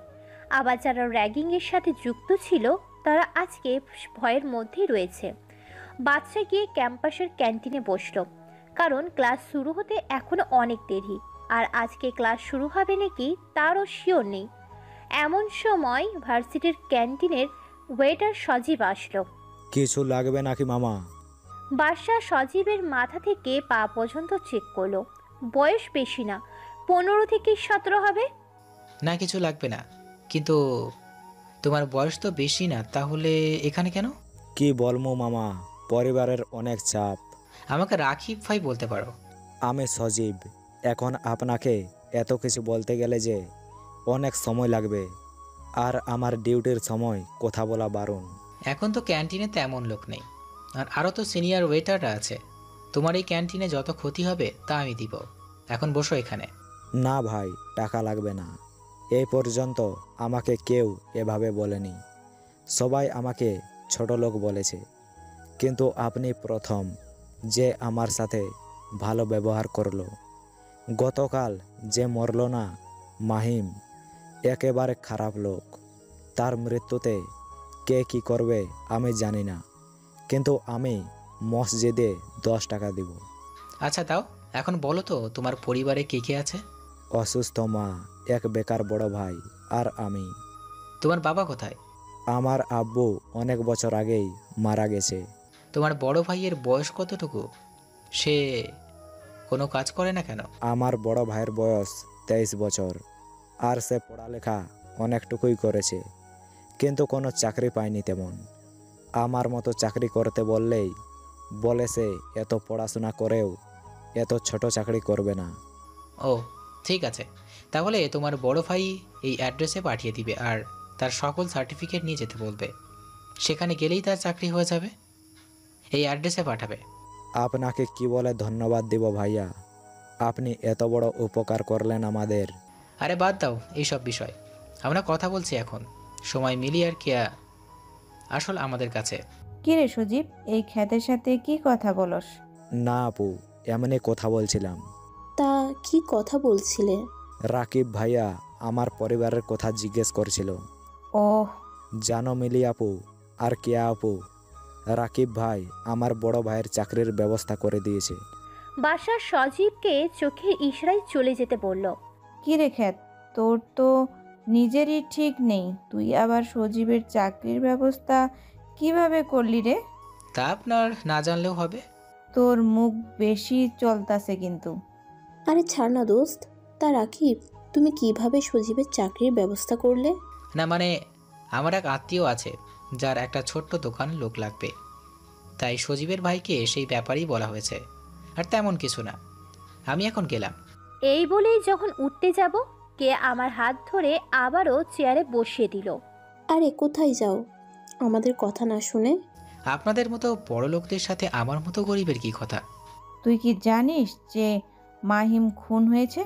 আবার যারা র্যাগিংয়ের সাথে যুক্ত ছিল তারা আজকে ভয়ের মধ্যেই রয়েছে। বাদশা গিয়ে ক্যাম্পাসের ক্যান্টিনে বসলো, কারণ ক্লাস শুরু হতে এখনো অনেক দেরি, আর আজকে ক্লাস শুরু হবে নাকি তারও শিওর নেই। এমন সময় ভার্সিটির ক্যান্টিনের ওয়েটার সজীব আসলো। কিছু লাগবে নাকি মামা? বাদশা সজীবের মাথা থেকে পা পর্যন্ত চেক করলো। বয়স বেশি না, 15 থেকে 17 হবে। না, কিছু লাগবে না। কিন্তু তোমার বয়স তো বেশি না, তাহলে এখানে কেন? কি বলবো মামা, পরিবারের অনেক চাপ। আমাকে রাকিব ভাই বলতে পারো। আমি সজীব। এখন আপনাকে এত কিছু বলতে গেলে যে অনেক সময় লাগবে, আর আমার ডিউটির সময় কথা বলা বারণ। এখন তো ক্যান্টিনে তেমন লোক নেই, আর আরও তো সিনিয়র ওয়েটাররা আছে। তোমার এই ক্যান্টিনে যত ক্ষতি হবে তা আমি দিব। এখন বসো এখানে। না ভাই, টাকা লাগবে না। এই পর্যন্ত আমাকে কেউ এভাবে বলেনি। সবাই আমাকে ছোট লোক বলেছে, কিন্তু আপনি প্রথম যে আমার সাথে ভালো ব্যবহার করলো। গতকাল যে মরল না, মাহিম, একেবারে খারাপ লোক। তার মৃত্যুতে কে কি করবে আমি জানি না, কিন্তু আমি মসজিদে 10 টাকা দিব। আচ্ছা দাও, এখন বলো তো তোমার পরিবারে কে কে আছে? অসুস্থ মা, এক বেকার বড় ভাই আর আমি। তোমার বাবা কোথায়? আমার আব্বু অনেক বছর আগেই মারা গেছে। তোমার বড় ভাইয়ের বয়স কতটুকু? সে কোনো কাজ করে না কেন? আমার বড় ভাইয়ের বয়স 23 বছর, আর সে পড়ালেখা অনেকটুকুই করেছে, কিন্তু কোনো চাকরি পায়নি তেমন। আমার মতো চাকরি করতে বললেই বলে সে এত পড়াশোনা করেও এত ছোট চাকরি করবে না। ও ঠিক আছে, তাহলে তোমার বড় ভাই এই অ্যাড্রেসে পাঠিয়ে দিবে আর তার সকল সার্টিফিকেট নিয়ে যেতে বলবে। সেখানে গেলেই তার চাকরি হয়ে যাবে। এই অ্যাড্রেসে পাঠাবে। আপনাকে কি বলে ধন্যবাদ দিব ভাইয়া, আপনি এত বড় উপকার করলেন আমাদের। আরে বাদ দাও এইসব বিষয়, আমরা কথা বলছি এখন। সময় মিলিয়ে আর কেয়া আসল আমাদের কাছে। কি রে সজীব, এই খ্যাতের সাথে কি কথা বলস? না আপু, এমনি কথা বলছিলাম। তা কি কথা বলছিলে? রাকিব ভাইয়া আমার পরিবারের কথা জিজ্ঞেস করছিল। ওহ, জানো মিলি আপু আর কেয়া আপু, রাকিব ভাই আমার বড় ভাইয়ের চাকরির ব্যবস্থা করে দিয়েছে। বাসার সজীবকে চোখের ইশারায় চলে যেতে বলল। কি রে খ্যাত, তোর তো নিজেরই ঠিক নেই, তুই আবার সজীবের চাকরির ব্যবস্থা কিভাবে করলি রে? তা আপনার না জানলেও হবে। তোর মুখ বেশি চলতাছে কিন্তু। আরে ছাড় না দোস্ত। তা রাকিব, তুমি কিভাবে সজীবের চাকরির ব্যবস্থা করলে? না মানে, আমার এক আত্মীয় আছে যার একটা ছোট্ট দোকান লোক লাগবে, তাই সজীবের ভাইকে সেই ব্যাপারেই বলা হয়েছে। আর তেমন কিছু না, আমি এখন গেলাম। এই বলেই যখন উঠতে যাব, কে আমার হাত ধরে আবারও চেয়ারে বসিয়ে দিল। আরে কোথায় যাও আমাদের কথা না শুনে? আপনাদের মতো বড় লোকদের সাথে আমার মতো গরিবের কি কথা? তুই কি জানিস যে মাহিম খুন হয়েছে?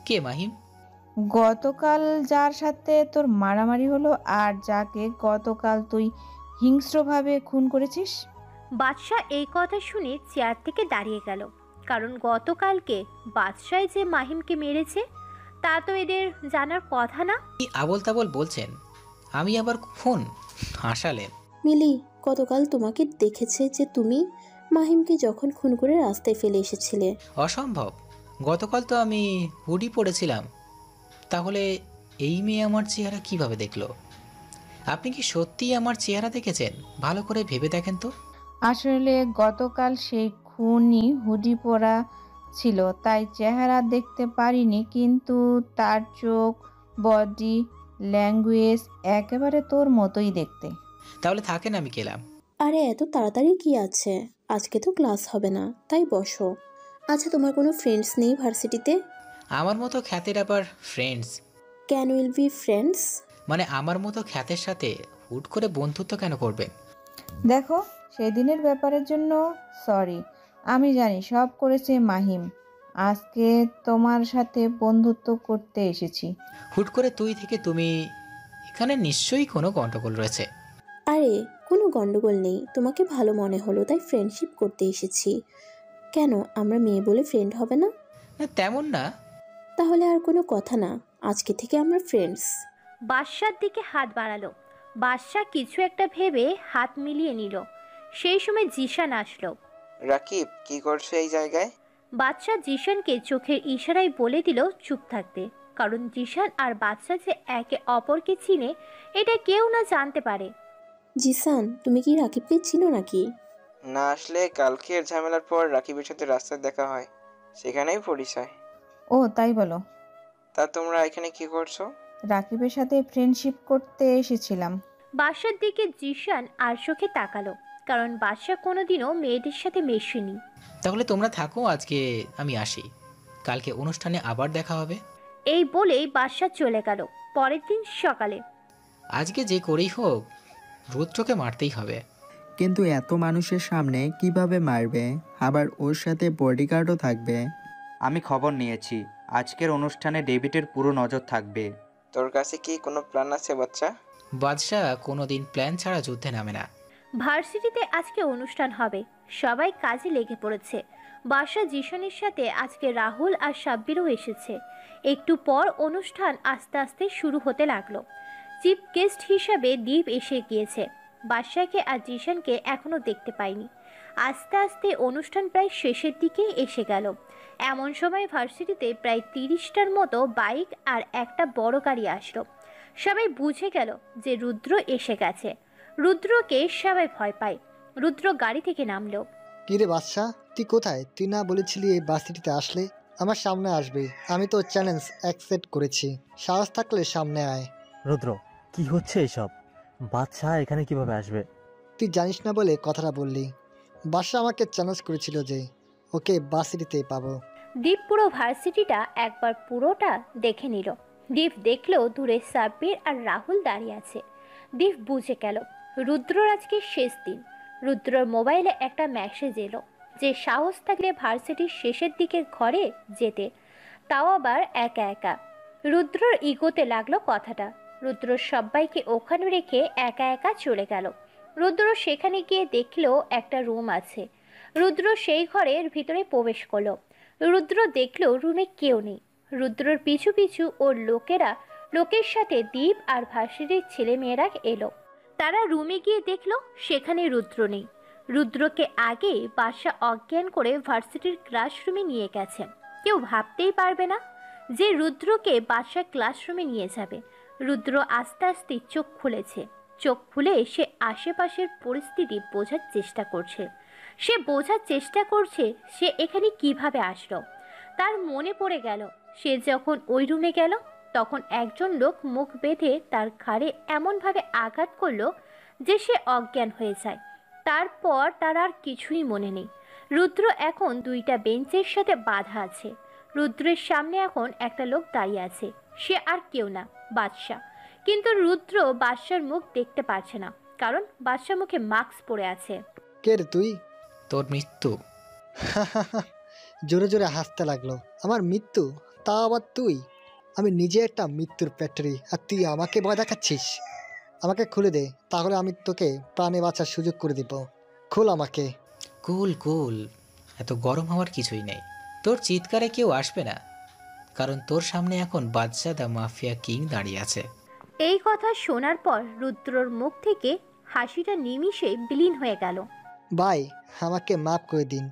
কে মাহিম? গতকাল যার সাথে তোর মারামারি হলো আর যাকে গতকাল তুই হিংস্রভাবে খুন করেছিস। বাদশাহ এই কথা শুনে চেয়ার থেকে দাঁড়িয়ে গেল, কারণ গতকালকে বাদশাহ যে মাহিমকে মেরেছে তা তো এদের জানার কথা না। কি আবল তাবল বলছেন? আমি আবার খুন? হাসালেন। মিলি গতকাল তোমাকে দেখেছে যে তুমি মাহিমকে যখন খুন করে রাস্তায় ফেলে এসেছিলে। অসম্ভব, গতকাল তো আমি হুডি পড়েছিলাম। তাহলে এই মেয়ে আমার চেহারা কিভাবে দেখলো? আপনি কি সত্যিই আমার চেহারা দেখেছেন? ভালো করে ভেবে দেখেন তো। আসলে গতকাল সেই খুনি হুডি পরা ছিল, তাই চেহারা দেখতে পারিনি, কিন্তু তার চোখ, বডি ল্যাঙ্গুয়েজ একেবারে তোর মতোই দেখতে। তাহলে থাকেন, আমি গেলাম। আরে এত তাড়াতাড়ি কি আছে? আজকে তো ক্লাস হবে না, তাই বসো। আচ্ছা তোমার কোনো ফ্রেন্ডস নেই ভার্সিটিতে? আমার মতো খ্যাতের আবার friends? Can will be friends? মানে আমার মতো খ্যাতের সাথে হুট করে বন্ধুত্ব কেন করবেন? দেখো, সেদিনের ব্যাপারের জন্য সরি, আমি জানি সব করেছে মাহিম। আজকে তোমার সাথে বন্ধুত্ব করতে এসেছি। হুট করে তুই থেকে তুমি, এখানে নিশ্চয়ই কোনো গন্ডগোল রয়েছে। আরে কোনো গন্ডগোল নেই, তোমাকে ভালো মনে হলো তাই ফ্রেন্ডশিপ করতে এসেছি। কেন, আমরা মেয়ে বলে ফ্রেন্ড হবে না? না তেমন না। তাহলে আর কোনো কথা না, আজকে থেকে আমরা ফ্রেন্ডস। বাদশার দিকে হাত বাড়ালো। বাদশা কিছু একটা ভেবে হাত মিলিয়ে নিল। সেই সময় জিশান আসলো। রাকিব কি করছো এই জায়গায়? বাদশা জিশানকে চোখের ইশারায় বলে দিল চুপ থাকতে, কারণ জিশান আর বাদশা যে একে অপরকে চিনে এটা কেউ না জানতে পারে। জিসান, তুমি কি রাকিবকে চিনো নাকি? না, আসলে কালকের ঝামেলার পর রাকিবের সাথে রাস্তায় দেখা হয়, সেখানেই পরিচয়। ও তাই বলো। তা তোমরা এখানে কি করছো? রাকিবের সাথে ফ্রেন্ডশিপ করতে এসেছিলাম। বাদশার দিকে জিশান আর চোখে তাকালো, কারণ বাদশা কোনোদিনও মেয়েদের সাথে মেশেনি। তাহলে তোমরা থাকো, আজকে আমি আসি, কালকে অনুষ্ঠানে আবার দেখা হবে। এই বলেই বাদশা চলে গেল। পরের দিন সকালে আজকে যে করেই হোক রুদ্রকে মারতেই হবে। কিন্তু এত মানুষের সামনে কিভাবে মারবে? আবার ওর সাথে বডিগার্ডও থাকবে। আমি খবর নিয়েছি, আজকের অনুষ্ঠানে ডেভিডের পুরো নজর থাকবে। তোর কাছে কি কোনো প্ল্যান আছে বাচ্চা? বাদশাহ কোনোদিন প্ল্যান ছাড়া যুদ্ধে নামে না। ভার্সিটিতে আজকে অনুষ্ঠান হবে, সবাই কাজে লেগে পড়েছে। বাদশা জিশনের সাথে আজকে রাহুল আর সাব্বিরও এসেছে। একটু পর অনুষ্ঠান আস্তে আস্তে শুরু হতে লাগলো। চিফ গেস্ট হিসাবে দীপ এসে গিয়েছে। বাদশাকে আর জিশানকে এখনো দেখতে পাইনি। আস্তে আস্তে অনুষ্ঠান প্রায় শেষের দিকে এসে গেল। এমন সময় ভার্সিটিতে প্রায় 30টার মতো বাইক আর একটা বড় গাড়ি আসলো। সবাই বুঝে গেল যে রুদ্র এসে গেছে। রুদ্রকে সবাই ভয় পায়। রুদ্র গাড়ি থেকে নামলো। কিরে বাদশা, তুই কোথায়? তুই না বলেছিলি এই ভার্সিটিতে আসলে আমার সামনে আসবে? আমি তো চ্যালেঞ্জ অ্যাকসেপ্ট করেছি, সাহস থাকলে সামনে আয়। রুদ্র, কি হচ্ছে এসব? বাদশা এখানে কিভাবে আসবে? তুই জানিস না বলে কথাটা বললি। বাদশা আমাকে চ্যালেঞ্জ করেছিল যে ওকে ভার্সিটিতে পাবো। দীপ পুরো ভার্সিটিটা একবার পুরোটা দেখে নিল। দীপ দেখলো দূরে সাব্বির আর রাহুল দাঁড়িয়ে আছে। দীপ বুঝে গেল রুদ্রর আজকে শেষ দিন। রুদ্রর মোবাইলে একটা মেসেজ এলো যে সাহস থাকলে ভার্সিটির শেষের দিকের ঘরে যেতে, তাও আবার একা একা। রুদ্রর ইগোতে লাগলো কথাটা। রুদ্র সবাইকে ওখানে রেখে একা একা চলে গেল। রুদ্র সেখানে গিয়ে দেখলো একটা রুম আছে। রুদ্র সেই ঘরের ভিতরে প্রবেশ করলো। রুদ্র দেখলো রুমে কেউ নেই। রুদ্রর পিছু পিছু ওর লোকের সাথে দীপ আর ভার্সিটির ছেলেমেয়েরা এলো। তারা রুমে গিয়ে দেখলো সেখানে রুদ্র নেই। রুদ্রকে আগে বাদশা অজ্ঞান করে ভার্সিটির ক্লাসরুমে নিয়ে গেছে। কেউ ভাবতেই পারবে না যে রুদ্রকে বাদশা ক্লাসরুমে নিয়ে যাবে। রুদ্র আস্তে আস্তে চোখ খুলেছে। চোখ খুলে সে আশেপাশের পরিস্থিতি বোঝার চেষ্টা করছে। সে এখানে কিভাবে আসলো। তার মনে পড়ে গেল সে যখন ওই রুমে গেল তখন একজন লোক মুখ বেঁধে তার ঘাড়ে এমনভাবে আঘাত করলো যে সে অজ্ঞান হয়ে যায়। তারপর তার আর কিছুই মনে নেই। রুদ্র এখন দুইটা বেঞ্চের সাথে বাঁধা আছে। রুদ্রের সামনে এখন একটা লোক দাঁড়িয়ে আছে। সে আর কেউ না, বাদশা। কিন্তু রুদ্র বাদশার মুখ দেখতে পারছে না, কারণ বাদশা মুখে মাস্ক পরে আছে। কে রে তুই? তোর মৃত্যু। জোরে জোরে হাসতে লাগলো। আমার মৃত্যু? তা আবার তুই? আমি নিজে একটা মৃত্যুর ফ্যাক্টরি, আর তুই আমাকে ভয় দেখাচ্ছিস? আমাকে খুলে দে, তাহলে আমি তোকে প্রাণে বাঁচার সুযোগ করে দিব। খুল আমাকে। কুল কুল, এত গরম হওয়ার কিছুই নেই। তোর চিৎকারে কেউ আসবে না, কারণ তোর সামনে এখন বাদশা দ্য মাফিয়া কিং দাঁড়িয়ে আছে। এই কথা শোনার পর রুদ্রর মুখ থেকে হাসিটা নিমিষে বিলীন হয়ে গেল। ভাই, আমাকে মাফ করে দিন,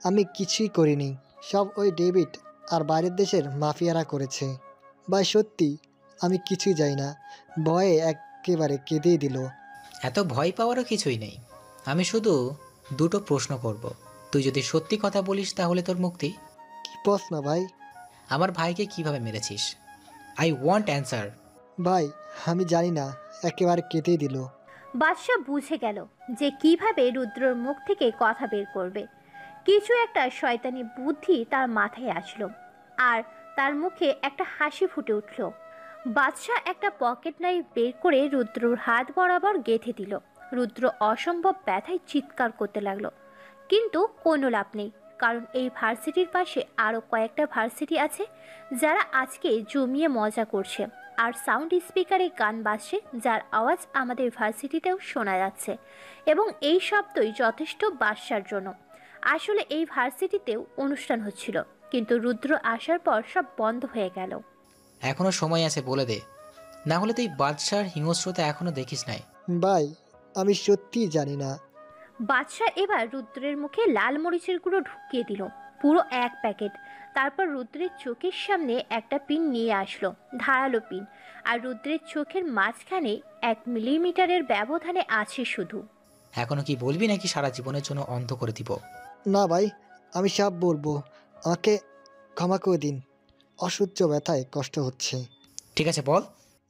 আমি কিছুই করিনি। সব ওই ডেভিড আর বাইরের দেশের মাফিয়ারা করেছে। ভাই সত্যি আমি কিছুই জানি না। ভয়ে একেবারে কেঁদেই দিল। এত ভয় পাওয়ারও কিছুই নেই। আমি শুধু দুটো প্রশ্ন করব, তুই যদি সত্যি কথা বলিস তাহলে তোর মুক্তি। কি প্রশ্ন ভাই? আমার ভাইকে কিভাবে মেরেছিস? I want answer. ভাই আমি জানি না, একেবারে কেঁদেই দিল। বাদশা বুঝে গেল যে কিভাবে রুদ্রর মুখ থেকে কথা বের করবে। কিছু একটা শয়তানি বুদ্ধি তার মাথায় আসলো, আর তার মুখে একটা হাসি ফুটে উঠল। বাদশা একটা পকেট নাইফ বের করে রুদ্রর হাত বরাবর গেঁথে দিল। রুদ্র অসম্ভব ব্যথায় চিৎকার করতে লাগলো, কিন্তু কোনো লাভ নেই, কারণ এই ভার্সিটির পাশে আরও কয়েকটা ভার্সিটি আছে যারা আজকে জমিয়ে মজা করছে। আর সাউন্ড স্পিকারে গান বাজছে, যার আওয়াজ আমাদের ভার্সিটিতেও শোনা যাচ্ছে, এবং এই শব্দই যথেষ্ট বাদশার জন্য। আসলে এই ভার্সিটিতেও অনুষ্ঠান হচ্ছিল, কিন্তু রুদ্র আসার পর সব বন্ধ হয়ে গেল। এখনো সময় আছে, বলে দে, না হলে তুই বাদশার হিংস্রতা এখনো দেখিস নাই। ভাই আমি সত্যি জানি না। বাদশা এবার রুদ্রের মুখে লাল মরিচের গুঁড়ো ঢুকিয়ে দিল, পুরো 1 প্যাকেট। তারপর রুদ্রের চোখের সামনে একটা পিন নিয়ে আসলো, ধারালো পিন, আর রুদ্রের চোখের মাঝখানে 1 মিলিমিটারের ব্যবধানে আছে শুধু। এখনো কি বলবি নাকি সারা জীবনের জন্য অন্ধ করে দিব? না ভাই, আমি সব বলবো, আমাকে ক্ষমা করে দিন। অসহ্য ব্যথায় কষ্ট হচ্ছে। ঠিক আছে বল।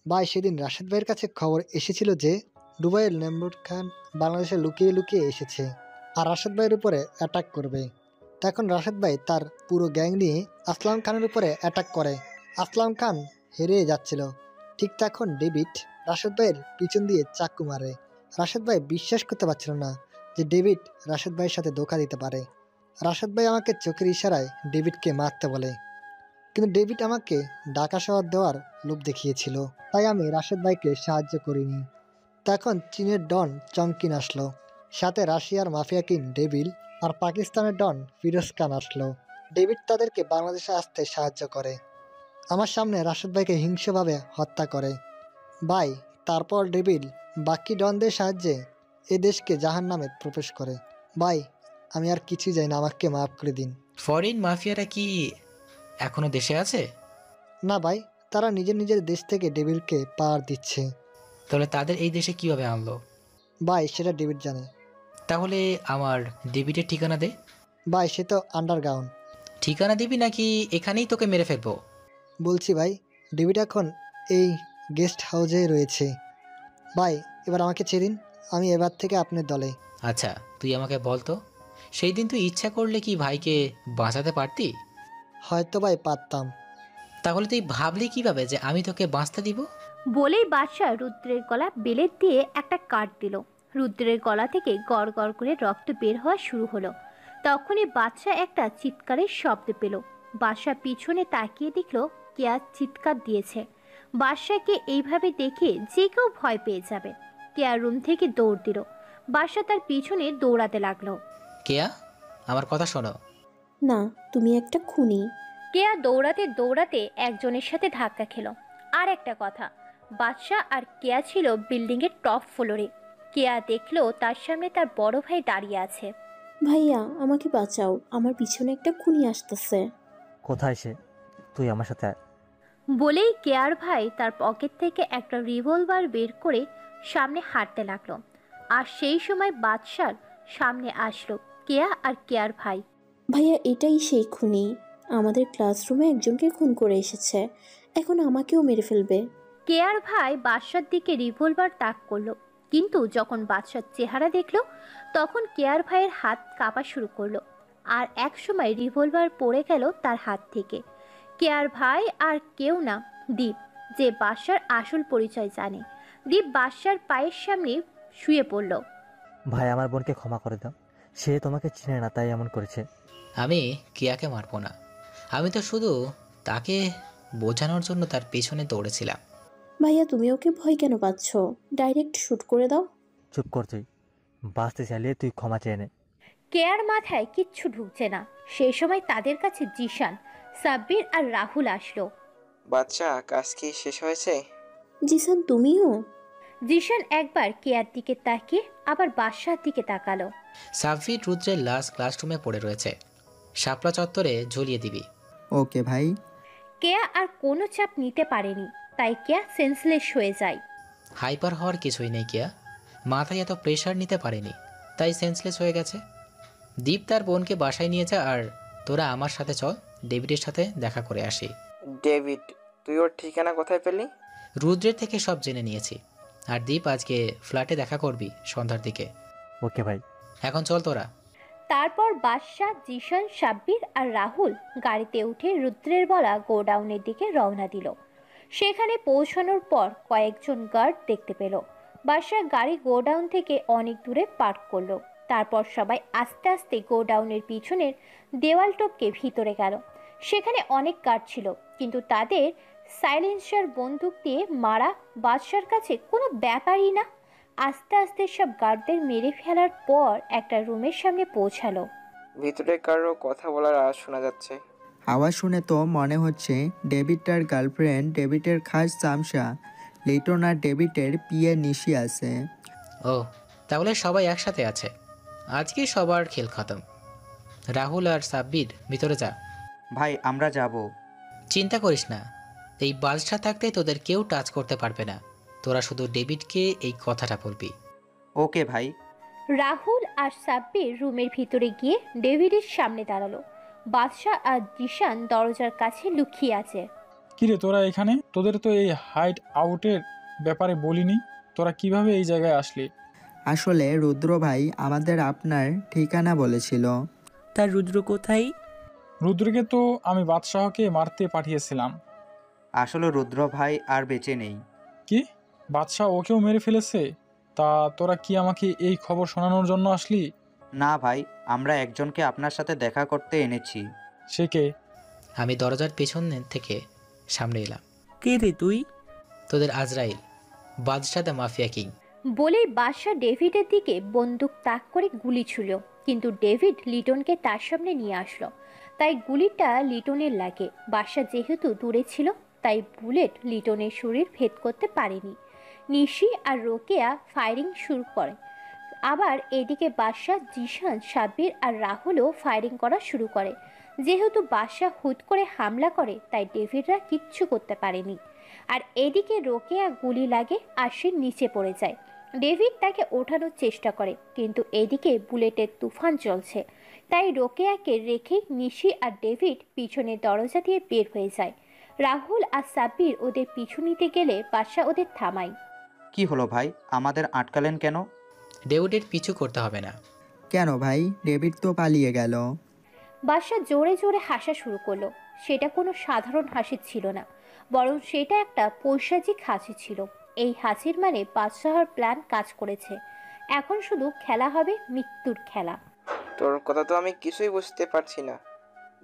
ভাই সেদিন রাশেদ ভাইয়ের কাছে খবর এসেছিল যে দুবাইয়ের নেমরুদ খান বাংলাদেশে লুকিয়ে লুকিয়ে এসেছে আর রাশেদ ভাইয়ের উপরে অ্যাটাক করবে। তখন রাশেদ ভাই তার পুরো গ্যাং নিয়ে আসলাম খানের উপরে অ্যাটাক করে। আসলাম খান হেরে যাচ্ছিল, ঠিক তখন ডেভিড রাশেদ ভাইয়ের পিছন দিয়ে চাকু মারে। রাশেদ ভাই বিশ্বাস করতে পারছিল না যে ডেভিড রাশেদ ভাইয়ের সাথে ধোঁকা দিতে পারে। রাশেদ ভাই আমাকে চোখের ইশারায় ডেভিডকে মারতে বলে, কিন্তু ডেভিড আমাকে ঢাকা শহর দেওয়ার লোভ দেখিয়েছিল, তাই আমি রাশেদ ভাইকে সাহায্য করিনি। তখন চীনের ডন চংকিন আসলো, সাথে রাশিয়ার মাফিয়া কিং ডেভিল আর পাকিস্তানের ডন ফিরোজ খান আসলো। ডেভিড তাদেরকে বাংলাদেশে আসতে সাহায্য করে, আমার সামনে রাশেদ ভাইকে হিংস্রভাবে হত্যা করে। ভাই তারপর ডেভিল বাকি ডনদের সাহায্যে এ দেশকে জাহান্নামে প্রবেশ করে। ভাই আমি আর কিছুই জানি না, আমাকে মাফ করে দিন। ফরেন মাফিয়ারা কি এখনো দেশে আছে? না ভাই, তারা নিজের নিজের দেশ থেকে ডেভিলকে পাওয়ার দিচ্ছে। তাহলে তাদের এই দেশে কিভাবে আনলো? ভাই সেটা ডেভিড জানে। তাহলে আমার ডেভিডের ঠিকানা দে। ভাই সে তো আন্ডারগ্রাউন্ড। ঠিকানা দিবি নাকি এখানেই তোকে মেরে ফেলবো? বলছি ভাই, ডেভিড এখন এই গেস্ট হাউসে রয়েছে। ভাই এবার আমাকে ছেড়িন, আমি এবার থেকে আপনার দলে। আচ্ছা তুই আমাকে বল তো, সেই দিন তুই ইচ্ছা করলে কি ভাইকে বাঁচাতে পারতি? হয়তো ভাই পারতাম। তাহলে তুই ভাবলি কিভাবে যে আমি তোকে বাঁচতে দিব? বলেই বাদশা রুদ্রের গলা বেলেট দিয়ে একটা কাট দিল। রুদ্রের গলা থেকে গড় গড় করে রক্ত বের হওয়া শুরু হলো। তখনই বাদশা একটা চিৎকারের শব্দ পেল। বাদশা পিছনে তাকিয়ে দেখল কেয়া চিৎকার দিয়েছে। বাদশাকে এইভাবে দেখে যে কেউ ভয় পেয়ে যাবে। কেয়া রুম থেকে দৌড় দিল। বাদশা তার পিছনে দৌড়াতে লাগলো। কেয়া আমার কথা শোনো। না, তুমি একটা খুনি। কেয়া দৌড়াতে দৌড়াতে একজনের সাথে ধাক্কা খেল। আর একটা কথা, বাদশা আর কেয়া ছিল বিল্ডিংয়ের টপ ফ্লোরে। কেয়া দেখলো তার সামনে তার বড় ভাই দাঁড়িয়ে আছে। ভাইয়া আমাকে বাঁচাও, আমার পিছনে একটা খুনি আসতেছে। কোথায় সে? তুই আমার সাথে আয়। বলেই কেয়ার ভাই তার পকেট থেকে একটা রিভলভার বের করে সামনে হাঁটতে লাগলো। আর সেই সময় বাদশার সামনে আসলো কেয়া আর কেয়ার ভাই। ভাইয়া এটাই সেই খুনি, আমাদের ক্লাসরুমে একজনকে খুন করে এসেছে, এখন আমাকেও মেরে ফেলবে। কেয়ার ভাই বাদশার দিকে রিভলভার তাক করলো, কিন্তু যখন বাদশার চেহারা দেখলো তখন কেয়ার ভাইয়ের হাত কাঁপা শুরু করলো। আর এক সময় রিভলভার পড়ে গেল তার হাত থেকে। কেয়ার ভাই আর কেউ না, দীপ, যে বাদশার আসল পরিচয় জানে। দীপ বাদশার পায়ের সামনে শুয়ে পড়ল। ভাই আমার বোনকে ক্ষমা করে দাও, সে তোমাকে চিনে না তাই এমন করেছে। আমি কেয়াকে মারবো না, আমি তো শুধু তাকে বোঝানোর জন্য তার পেছনে দৌড়েছিলাম। ভাইয়া তুমি ওকে ভয় কেন পাচ্ছ? ডাইরেক্ট শুট করে দাও। চুপ কর তুই, বাঁচতে চাইলে তুই ক্ষমা চেয়ে নে। কেয়ার মাথায় কিচ্ছু ঢুকছে না। সেই সময় তাদের কাছে জিশান, সাব্বির আর রাহুল আসলো। বাচ্চা কাজ কি শেষ হয়েছে? জিসান তুমিও? জিশান একবার কেয়ার দিকে তাকিয়ে আবার বাদশার দিকে তাকালো। সাব্বির রুদ্রের লাশ ক্লাসরুমে পড়ে রয়েছে, শাপলা চত্বরে ঝুলিয়ে দিবি। ওকে ভাই। কেয়া আর কোনো চাপ নিতে পারেনি, তাই কেয়া সেন্সলেস হয়ে যায়। হাইপার হওয়ার কিছুই নেই কেয়া, মাথায় এত প্রেশার নিতে পারেনি তাই সেন্সলেস হয়ে গেছে। দীপ তার বোনকে বাসায় নিয়ে যা, আর তোরা আমার সাথে চল, ডেভিডের সাথে দেখা করে আসি। ডেভিড, তুই ওর ঠিকানা কোথায় পেলি? রুদ্রের থেকে সব জেনে নিয়েছি। আর দীপ আজকে ফ্ল্যাটে দেখা করবি সন্ধ্যার দিকে। ওকে ভাই। এখন চল তোরা। তারপর বাদশা, জিশান, সাব্বির আর রাহুল গাড়িতে উঠে রুদ্রের বলা গোডাউনের দিকে রওনা দিল। সেখানে পৌঁছানোর পর কয়েকজন গার্ড দেখতে পেল। বাদশা গাড়ি গোডাউন থেকে অনেক দূরে পার্ক করলো। তারপর সবাই আস্তে আস্তে গোডাউনের পিছনের দেওয়াল টপকে ভিতরে গেল। সেখানে অনেক গার্ড ছিল, কিন্তু তাদের সাইলেন্সার বন্দুক দিয়ে মারা বাদশার কাছে কোনো ব্যাপারই না। আস্তে আস্তে সব গার্ডদের মেরে ফেলার পর একটা রুমের সামনে পৌঁছালো। ভিতরে কারো কথা বলার আওয়াজ শোনা যাচ্ছে। আওয়াজ শুনে তো মনে হচ্ছে ডেভিড তার গার্লফ্রেন্ড, ডেভিডের খাস চামচা লিটন আর ডেভিডের পিয়ে নিশি আছে। ও তাহলে সবাই একসাথে আছে, আজকে সবার খেল খতম। রাহুল আর সাব্বির ভিতরে যা। ভাই আমরা যাব। চিন্তা করিস না, এই বালসা থাকতে তোদের কেউ টাচ করতে পারবে না। তোরা শুধু ডেভিডকে এই কথাটা বলবি। ওকে ভাই। রাহুল আর সাব্বির রুমের ভিতরে গিয়ে ডেভিডের সামনে দাঁড়ালো। বাদশা আর জিশান দরজার কাছে লুকিয়ে আছে। কিরে তোরা এখানে? তোদের তো এই হাইড আউটের ব্যাপারে বলিনি, তোরা কিভাবে এই জায়গায় আসলি? আসলে রুদ্র ভাই আমাদের আপনার ঠিকানা বলেছিল। তার রুদ্র কোথায়? রুদ্রকে তো আমি বাদশাহকে মারতে পাঠিয়েছিলাম। আসলে রুদ্র ভাই আর বেঁচে নেই। কি? বাদশাহ ওকেও মেরে ফেলেছে? তা তোরা কি আমাকে এই খবর শোনানোর জন্য আসলি? না ভাই, আমরা একজনকে আপনার সাথে দেখা করতে এনেছি। সে কে? আমি দরজার পেছন থেকে সামনে এলাম। কে রে তুই? তোদের আজরাইল, বাদশাহ দ্য মাফিয়া কিং। বলেই বাদশা ডেভিডের দিকে বন্দুক তাক করে গুলি ছুড়ল, কিন্তু ডেভিড লিটনকে তার সামনে নিয়ে আসলো, তাই গুলিটা লিটনের লাগে। বাদশা যেহেতু দূরে ছিল তাই বুলেট লিটনের শরীর ভেদ করতে পারেনি। নিশি আর রোকেয়া ফায়ারিং শুরু করে। আবার এদিকে বাদশা, জিশান, সাব্বির আর রাহুলও ফায়ারিং করা শুরু করে। যেহেতু বাদশা হুট করে হামলা করে তাই ডেভিডরা কিচ্ছু করতে পারেনি। আর এদিকে রোকেয়া গুলি লাগে আর সে নিচে পড়ে যায়। ডেভিড তাকে ওঠানোর চেষ্টা করে, কিন্তু এদিকে বুলেটের তুফান চলছে, তাই রোকেয়াকে রেখে নিশি আর ডেভিড পিছনের দরজা দিয়ে বের হয়ে যায়। রাহুল আর সাব্বির ওদের পিছু নিতে গেলে বাদশা ওদের থামায়। কি হলো ভাই, আমাদের আটকালেন কেন? ডেভিডের পিছু করতে হবে না। কেন ভাই, ডেভিড তো পালিয়ে গেল। বাদশা জোরে জোরে হাসা শুরু করলো। সেটা কোনো সাধারণ হাসি ছিল না, বরং সেটা একটা পৈশাচিক হাসি ছিল। এই হাসির মানে বাদশাহর প্ল্যান কাজ করেছে। এখন শুধু খেলা হবে মৃত্যুর খেলা। তোর কথা তো আমি কিছুই বুঝতে পারছি না।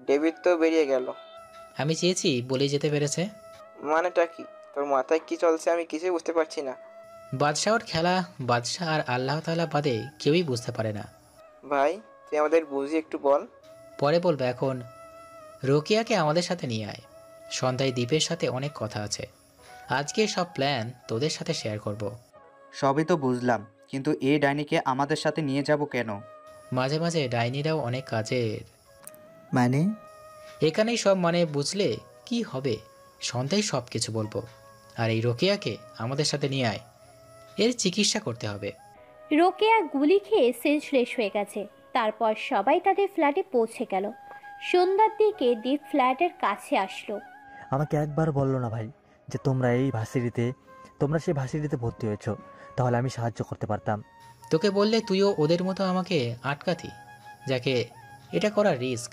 ডেভিড তো বেরিয়ে গেল। আমি চেয়েছি বলেই যেতে পেরেছে। মানেটা কি? তোর মাথায় কি চলছে আমি কিছুই বুঝতে পারছি না। বাদশাহর খেলা বাদশাহ আর আল্লাহ তাআলা বাদে কেউই বুঝতে পারে না। ভাই তুই আমাদের বুঝি একটু বল। পরে বলবো, এখন রোকিয়াকে আমাদের সাথে নিয়ে আয়। সন্ধ্যায় দ্বীপের সাথে অনেক কথা আছে। আজকে সব প্ল্যান তোদের সাথে শেয়ার করব। সবই তো বুঝলাম, কিন্তু এই ডাইনিকে আমাদের সাথে নিয়ে যাব কেন? মাঝে মাঝে ডাইনিরাও অনেক কাজের। মানে? এখানেই সব মানে বুঝলে কি হবে। সন্ধ্যায় সব কিছু বলবো। আর এই রোকেয়াকে আমাদের সাথে নিয়ে আয়, এর চিকিৎসা করতে হবে। রোকেয়া গুলি খেয়ে সেন্সলেস হয়ে গেছে। তারপর সবাই তাদের ফ্ল্যাটে পৌঁছে গেল। সন্ধ্যার দিকে দীপ ফ্ল্যাটের কাছে আসলো। আমাকে একবার বললো না ভাই যে তোমরা সেই ভার্সিটিতে ভর্তি হয়েছ, তাহলে আমি সাহায্য করতে পারতাম। তোকে বললে তুইও ওদের মতো আমাকে আটকাতি, যাকে এটা করা রিস্ক,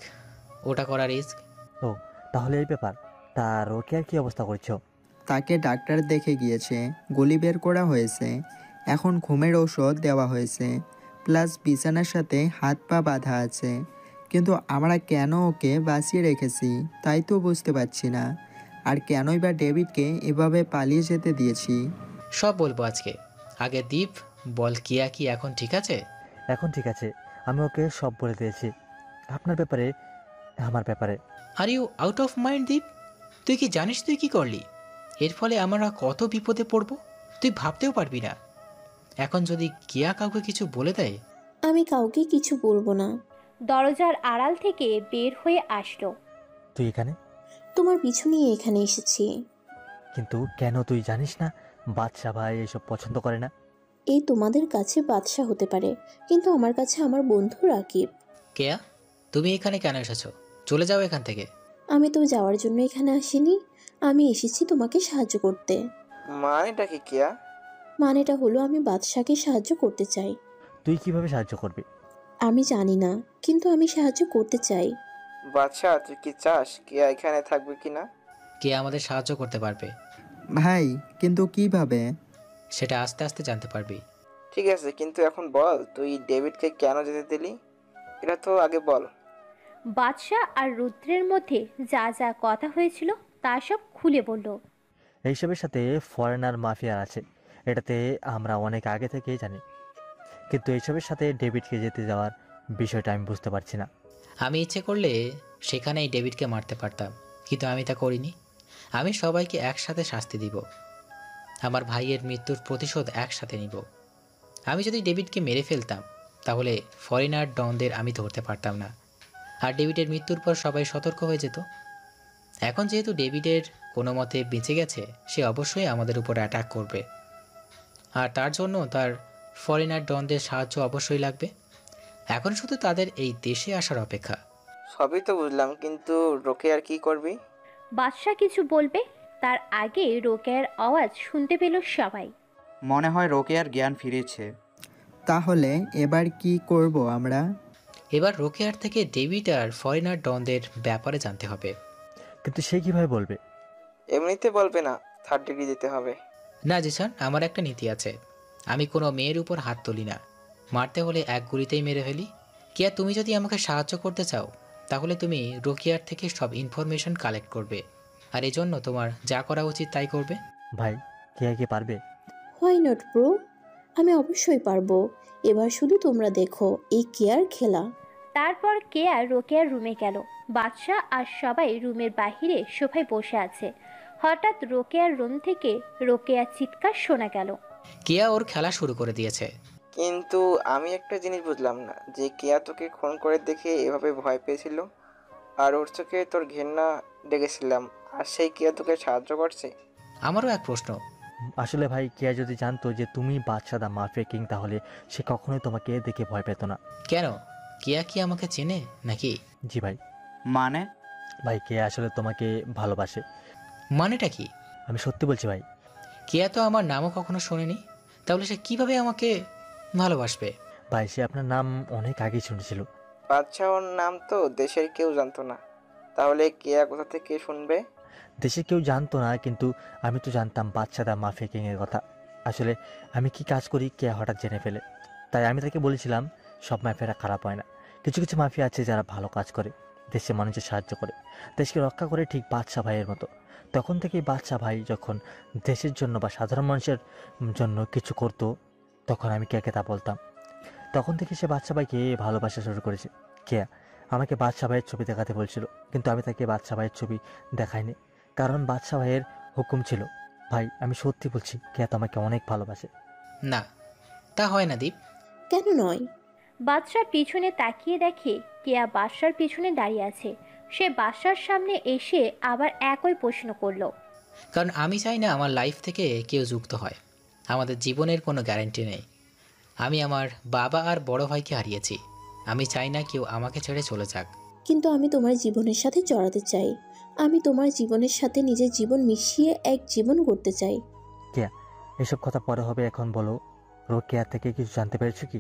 ওটা করা রিস্ক। ও তাহলে এই ব্যাপার। তা রোকেয়ার কি অবস্থা করছো? তাকে ডাক্তার দেখে গিয়েছে, গুলি বের করা হয়েছে, এখন ঘুমের ঔষধ দেওয়া হয়েছে, প্লাস বিছানার সাথে হাত পা বাঁধা আছে। কিন্তু আমরা কেন ওকে বাঁচিয়ে রেখেছি তাই তো বুঝতে পারছি না। আর কেনই বা ডেভিডকে এভাবে পালিয়ে যেতে দিয়েছি। সব বলবো আজকে। আগে দীপ বল, কিয়া কি এখন ঠিক আছে? এখন ঠিক আছে, আমি ওকে সব বলে দিয়েছি, আপনার ব্যাপারে, আমার ব্যাপারে। Are you out of mind Deep? তুই কি জানিস তুই কি করলি? এর ফলে আমরা কত বিপদে পড়ব তুই ভাবতেও পারবি না। এখন যদি কিয়া কাউকে কিছু বলে দেয়? আমি কাউকে কিছু বলবো না। দরজার আড়াল থেকে বের হয়ে আসলো। তুই এখানে? তোমার পিছু নিয়ে এখানে এসেছি। কিন্তু কেন, তুই জানিস না বাদশা ভাই এসব পছন্দ করে না? এই তোমাদের কাছে বাদশা হতে পারে, কিন্তু আমার কাছে আমার বন্ধু রাকিব। কেয়া, তুমি এখানে কেন এসেছো? চলে যাও এখান থেকে। আমি তো যাওয়ার জন্য এখানে আসিনি, আমি এসেছি তোমাকে সাহায্য করতে। মানেটা কি কিয়া? মানেটা হলো আমি বাদশাকে সাহায্য করতে চাই। তুই কিভাবে সাহায্য করবি? আমি জানি না, কিন্তু আমি সাহায্য করতে চাই। বাদশা তুই কি চাস কিয়া এখানে থাকবে কিনা? কে আমাদের সাহায্য করতে পারবে ভাই, কিন্তু কিভাবে? সেটা আস্তে আস্তে জানতে পারবি। ঠিক আছে, কিন্তু এখন বল তুই ডেভিডকে কেন যেতে দিলি, এটা তো আগে বল। বাদশা আর রুদ্রের মধ্যে যা যা কথা হয়েছিল তা সব খুলে বলল। এইসবের সাথে ফরেনার মাফিয়া আছে, এটাতে আমরা অনেক আগে থেকেই জানি, কিন্তু এইসবের সাথে ডেভিডকে যেতে যাওয়ার বিষয়টা আমি বুঝতে পারছি না। আমি ইচ্ছে করলে সেখানেই ডেভিডকে মারতে পারতাম, কিন্তু আমি তা করিনি। আমি সবাইকে একসাথে শাস্তি দিব। আমার ভাইয়ের মৃত্যুর প্রতিশোধ একসাথে নিব। আমি যদি ডেভিডকে মেরে ফেলতাম তাহলে ফরেনার ডনদের আমি ধরতে পারতাম না, আর ডেভিডের মৃত্যুর পর সবাই সতর্ক হয়ে যেত। এখন যেহেতু ডেভিডের কোনো মতে বেঁচে গেছে, সে অবশ্যই আমাদের উপর অ্যাটাক করবে, আর তার জন্য তার ফরেনার ডনদের সাহায্য অবশ্যই লাগবে। এখন শুধু তাদের এই দেশে আসার অপেক্ষা। সবই তো বুঝলাম, কিন্তু রোকেয়ার কি করবি? বাদশা কিছু বলবে তার আগে রোকেয়ার আওয়াজ শুনতে পেল সবাই। মনে হয় রোকেয়ার জ্ঞান ফিরেছে। তাহলে এবার কি করব আমরা? এবার রোকেয়ার থেকে ডেভিড আর ফরেনার ডনদের ব্যাপারে জানতে হবে। কিন্তু সে কিভাবে বলবে? এমনিতে বলবে না, 3rd ডিগ্রি দিতে হবে। না জিসান, আমার একটা নীতি আছে। আমি কোনো মেয়ের উপর হাত তুলি না, মারতে হলে এক গুলিতেই মেরে ফেলি। কিয়া, তুমি যদি আমাকে সাহায্য করতে চাও তাহলে তুমি রোকিয়ার থেকে সব ইনফরমেশন কালেক্ট করবে, আর এই জন্য তোমার যা করা উচিত তাই করবে। ভাই কেয়া কি পারবে? হোয়াই নট ব্রো, আমি অবশ্যই পারবো। এবার শুধু তোমরা দেখো এই কেয়ার খেলা। তারপর কেয়া রোকেয়ার রুমে গেল। বাদশাহ আর সবাই রুমের বাহিরে সোফায় বসে আছে। হঠাৎ রোকেয়ার রুম থেকে রোকেয়ার চিৎকার শোনা গেল। কিয়া ওর খেলা শুরু করে দিয়েছে। কিন্তু আমি একটা জিনিস বুঝলাম না, যে কেয়া তোকে খুন করে দেখে এভাবে ভয় পেয়েছিল, আর ওর চোখে তোর ঘেন্না ডেকেছিলাম, আর সেই কেয়া তোকে সাহায্য করছে। আমারও এক প্রশ্ন, আসলে ভাই কেয়া যদি জানতো যে তুমি বাদশা দা মাফিয়া কিং তাহলে সে কখনোই তোমাকে দেখে ভয় পেত না। কেন? কিয়া কি আমাকে চেনে নাকি? জি ভাই। মানে? ভাই কেয়া আসলে তোমাকে ভালোবাসে। মানেটা কি? আমি সত্যি বলছি ভাই। কিয়া তো আমার নামও কখনো শোনেনি, তাহলে সে কিভাবে আমাকে ভালোবাসবে? ভাই সে আপনার নাম অনেক আগেই শুনেছিল। বাদশা ওর নাম তো দেশের কেউ জানতো না, তাহলে কেয়া কোথা থেকে শুনবে? দেশে কেউ জানতো না, কিন্তু আমি তো জানতাম বাদশা দা মাফিয়া কিং এর কথা। আসলে আমি কি কাজ করি কেয়া হঠাৎ জেনে ফেলে, তাই আমি তাকে বলেছিলাম সব মাফিয়ারা খারাপ হয় না, কিছু কিছু মাফিয়া আছে যারা ভালো কাজ করে, দেশের মানুষের সাহায্য করে, দেশকে রক্ষা করে, ঠিক বাদশা ভাইয়ের মতো। তখন থেকেই বাদশা ভাই যখন দেশের জন্য বা সাধারণ মানুষের জন্য কিছু করতো তখন আমি কেয়াকে তা বলতাম। তখন থেকে সে বাদশা ভাইকে ভালোবাসা শুরু করেছে। কেয়া আমাকে বাদশা ভাইয়ের ছবি দেখাতে বলছিল, কিন্তু আমি তাকে বাদশা ভাইয়ের ছবি দেখাইনি, কারণ বাদশা ভাইয়ের হুকুম ছিল। ভাই আমি সত্যি বলছি, কেয়া তো আমাকে অনেক ভালোবাসে। না, তা হয় না দীপ। কেন নয়? বাদশার পিছনে তাকিয়ে দেখে কেয়া বাদশার পিছনে দাঁড়িয়ে আছে। সে বাদশার সামনে এসে আবার একই প্রশ্ন করল। কারণ আমি চাই না আমার লাইফ থেকে কেউ যুক্ত হয়। আমাদের জীবনের কোনো গ্যারান্টি নেই। আমি আমার বাবা আর বড় ভাইকে হারিয়েছি, আমি চাই না কেউ আমাকে ছেড়ে চলে যাক। কিন্তু আমি তোমার জীবনের সাথে জড়াতে চাই। আমি তোমার জীবনের সাথে নিজের জীবন মিশিয়ে এক জীবন করতে চাই। কেয়া এসব কথা পরে হবে, এখন বলো রোকেয়া থেকে কিছু জানতে পেরেছো কি?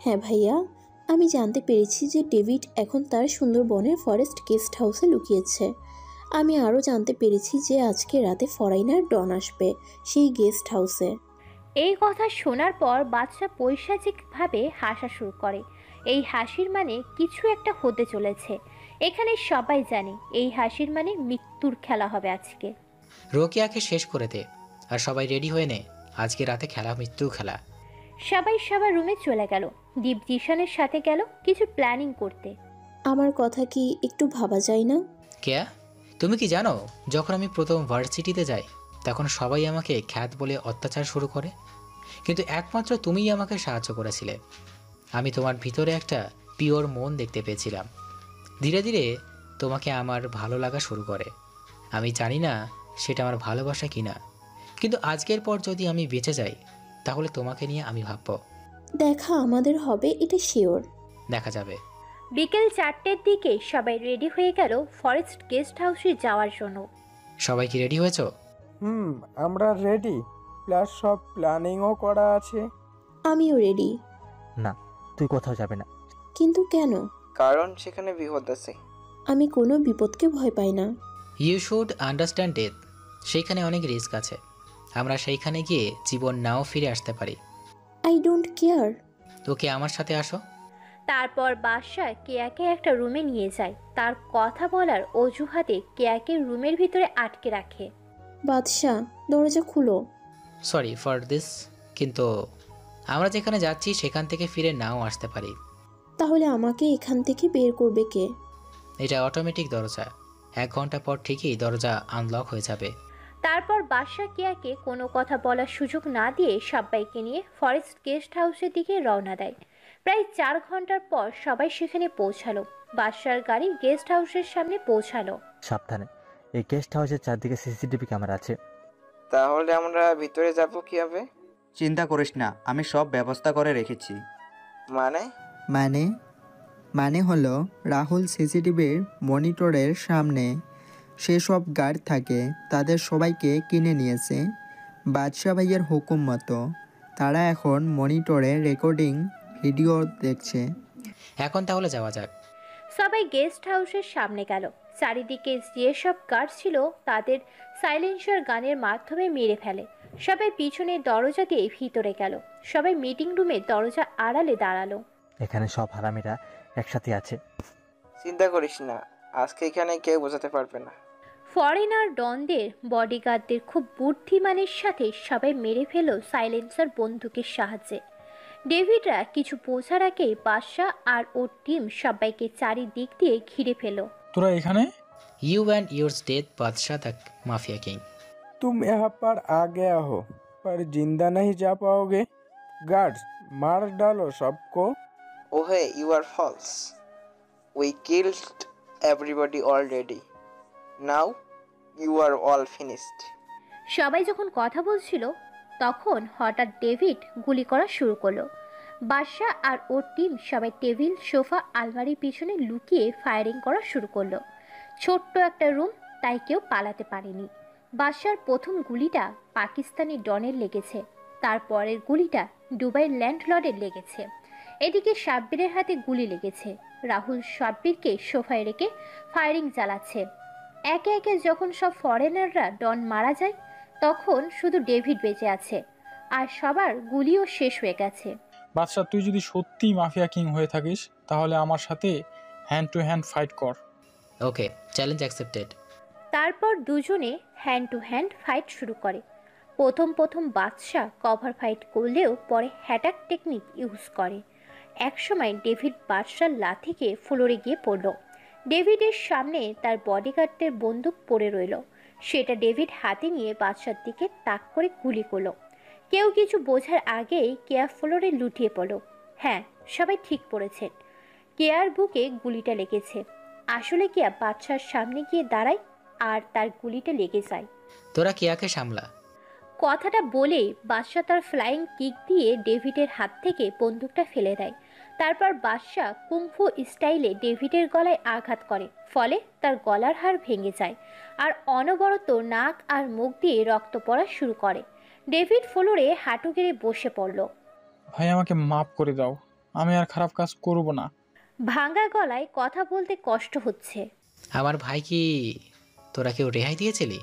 হ্যাঁ ভাইয়া, আমি জানতে পেরেছি যে ডেভিড এখন তার সুন্দরবনের ফরেস্ট গেস্ট হাউসে লুকিয়েছে। আমি আরও জানতে পেরেছি যে আজকে রাতে ফরেনার ডন আসবে সেই গেস্ট হাউসে। এই কথা শোনার পর বাদশা পৈশাচিকভাবে হাসা শুরু করে। এই হাসির মানে কিছু একটা হতে চলেছে। এখানে সবাই জানে এই হাসির মানে মৃত্যুর খেলা হবে আজকে। রোকেয়াকে শেষ করে দে, আর সবাই রেডি হয়ে নে, আজকে রাতে খেলা মৃত্যু খেলা। সবাই সবার রুমে চলে গেল। দীপ জিশানের সাথে গেল কিছু প্ল্যানিং করতে। আমার কথা কি একটু ভাবা যায় না? কেয়া, তুমি কি জানো যখন আমি প্রথম ভার্সিটিতে যাই তখন সবাই আমাকে খ্যাত বলে অত্যাচার শুরু করে, কিন্তু একমাত্র তুমিই আমাকে সাহায্য করেছিলে। আমি তোমার ভিতরে একটা পিওর মন দেখতে পেয়েছিলাম। ধীরে ধীরে তোমাকে আমার ভালো লাগা শুরু করে। আমি জানি না সেটা আমার ভালোবাসা কিনা, কিন্তু আজকের পর যদি আমি বেঁচে যাই তাহলে তোমাকে নিয়ে আমি ভাববো। দেখা আমাদের হবে, এটা শিওর। দেখা যাবে। বিকেল 4টের দিকে সবাই রেডি হয়ে গেল ফরেস্ট গেস্ট হাউসে যাওয়ার জন্য। সবাই কি রেডি হয়েছো? আমরা রেডি, প্লাস সব প্ল্যানিংও করা আছে। আমিও রেডি। না, তুই কোথাও যাবে না। কিন্তু কেন? কারণ সেখানে বিপদ আছে। আমি কোনো বিপদকে ভয় পাই না। You should understand death. সেইখানে অনেক রিস্ক আছে, আমরা সেইখানে গিয়ে জীবন নাও ফিরে আসতে পারি। I don't care. তোকে আমার সাথে আসো। তারপর বাদশা কেয়াকে একটা রুমে নিয়ে যায়। তার কথা বলার অজুহাতে কেয়াকে রুমের ভিতরে আটকে রাখে। বাদশা, দরজা খুলো। সরি ফর দিস, কিন্তু আমরা যেখানে যাচ্ছি সেখান থেকে ফিরে নাও আসতে পারি। তাহলে আমাকে এখান থেকে বের করবে কে? এটা অটোমেটিক দরজা, 1 ঘন্টা পর ঠিকই দরজা আনলক হয়ে যাবে। তারপর বাদশা কেয়াকে কোনো কথা বলার সুযোগ না দিয়ে সবাইকে নিয়ে ফরেস্ট গেস্ট হাউসের দিকে রওনা দেয়। প্রায় 4 ঘন্টার পর সবাই সেখানে পৌঁছালো। বাদশার গাড়ি গেস্ট হাউসের সামনে পৌঁছালো। সাবধানে, এই গেস্ট হাউসের চারদিকে সিসিটিভি ক্যামেরা আছে। তাহলে আমরা ভিতরে যাব কিভাবে? চিন্তা করিস না, আমি সব ব্যবস্থা করে রেখেছি। মানে? মানে হলো রাহুল সিসিটিভির মনিটরের সামনে সেসব গার্ড থাকে, তাদের সবাইকে কিনে নিয়েছে বাদশা ভাইয়ের হুকুম মতো। তারা এখন মনিটরে রেকর্ডিং ভিডিও দেখছে। এখন তাহলে যাওয়া যাক। সবাই গেস্ট হাউসের সামনে গেল। চারিদিকে যেসব গার্ড ছিল তাদের সাইলেন্সার গানের মাধ্যমে মেরে ফেলে। সবাই পিছনের দরজা দিয়ে ভিতরে গেল। সবাই মিটিং রুমের দরজা আড়ালে দাঁড়ালো। এখানে সব হারামিরা একসাথে আছে। চিন্তা করিস না, আজকে এখানে কেউ বোঝাতে পারবে না। ফরেনার ডনদের বডিগার্ডদের খুব বুদ্ধিমানের সাথে সবাই মেরে ফেল সাইলেন্সার বন্দুকের সাহায্যে। ডেভিডরা কিছু বোঝার আগেই বাদশা আর ওর টিম সবাইকে চারিদিক দিয়ে ঘিরে ফেল। তোরা এখানে? You and yours death, Badshah the Mafia King. तुम यहाँ पर आ गया हो पर जिंदा नहीं जा पाओगे। गार्ड्स मार डालो सबको। ओहे, you are false. We killed everybody already. Now you are all finished. সবাই যখন কথা বলছিল তখন হঠাৎ ডেভিড গুলি করা শুরু করলো। বাদশা আর ওর টিম সবাই টেবিল, সোফা, আলমারির পিছনে লুকিয়ে ফায়ারিং করা শুরু করলো। ছোট্ট একটা রুম, তাই কেউ পালাতে পারেনি। বাদশার প্রথম গুলিটা পাকিস্তানি ডনের লেগেছে, তারপরের গুলিটা দুবাইয়ের ল্যান্ডলর্ডের লেগেছে। এদিকে সাব্বিরের হাতে গুলি লেগেছে। রাহুল সাব্বিরকে সোফায় রেখে ফায়ারিং চালাচ্ছে। একে একে যখন সব ফরেনাররা ডন মারা যায় তখন শুধু ডেভিড বেঁচে আছে, আর সবার গুলিও শেষ হয়ে গেছে। বাদশা, তুই যদি সত্যি মাফিয়া কিং হয়ে থাকিস তাহলে আমার সাথে হ্যান্ড টু হ্যান্ড ফাইট কর। ওকে, চ্যালেঞ্জ অ্যাকসেপ্টেড। তারপর দুজনে হ্যান্ড টু হ্যান্ড ফাইট শুরু করে। প্রথম বাদশা কভার ফাইট করলেও পরে হ্যাটাক টেকনিক ইউজ করে। একসময় ডেভিড বাদশার লাথিকে ফ্লোরে গিয়ে পড়ল। ডেভিডের সামনে তার বডিগার্ডদের বন্দুক পড়ে রইল। সেটা ডেভিড হাতে নিয়ে বাদশার দিকে তাক করে গুলি করল। কেউ কিছু বোঝার আগেই কেয়া ফ্লোরে লুটিয়ে পড়ল। হ্যাঁ, সবাই ঠিক পড়েছেন, কেয়ার বুকে গুলিটা লেগেছে। আসলে কেয়া বাদশার সামনে গিয়ে দাঁড়ায় আর তার গুলিটা লেগে যায়। তোরা কেয়াকে সামলা। কথাটা বলেই বাদশা তার ফ্লাইং কিক দিয়ে ডেভিডের হাত থেকে বন্দুকটা ফেলে দেয়। তারপর বাদশা কুংফু স্টাইলে ডেভিডের গলায় আঘাত করে, ফলে তার গলার হাড় ভেঙে যায় আর অনবরত নাক আর মুখ দিয়ে রক্ত পড়া শুরু করে। ডেভিড ফ্লোরে হাঁটু গেড়ে বসে পড়ল। ভাই, আমাকে মাফ করে দাও, আমি আর খারাপ কাজ করব না। ভাঙা গলায় কথা বলতে কষ্ট হচ্ছে। আমার ভাই কি তোরা কেউ রেহাই দিয়েছিলি?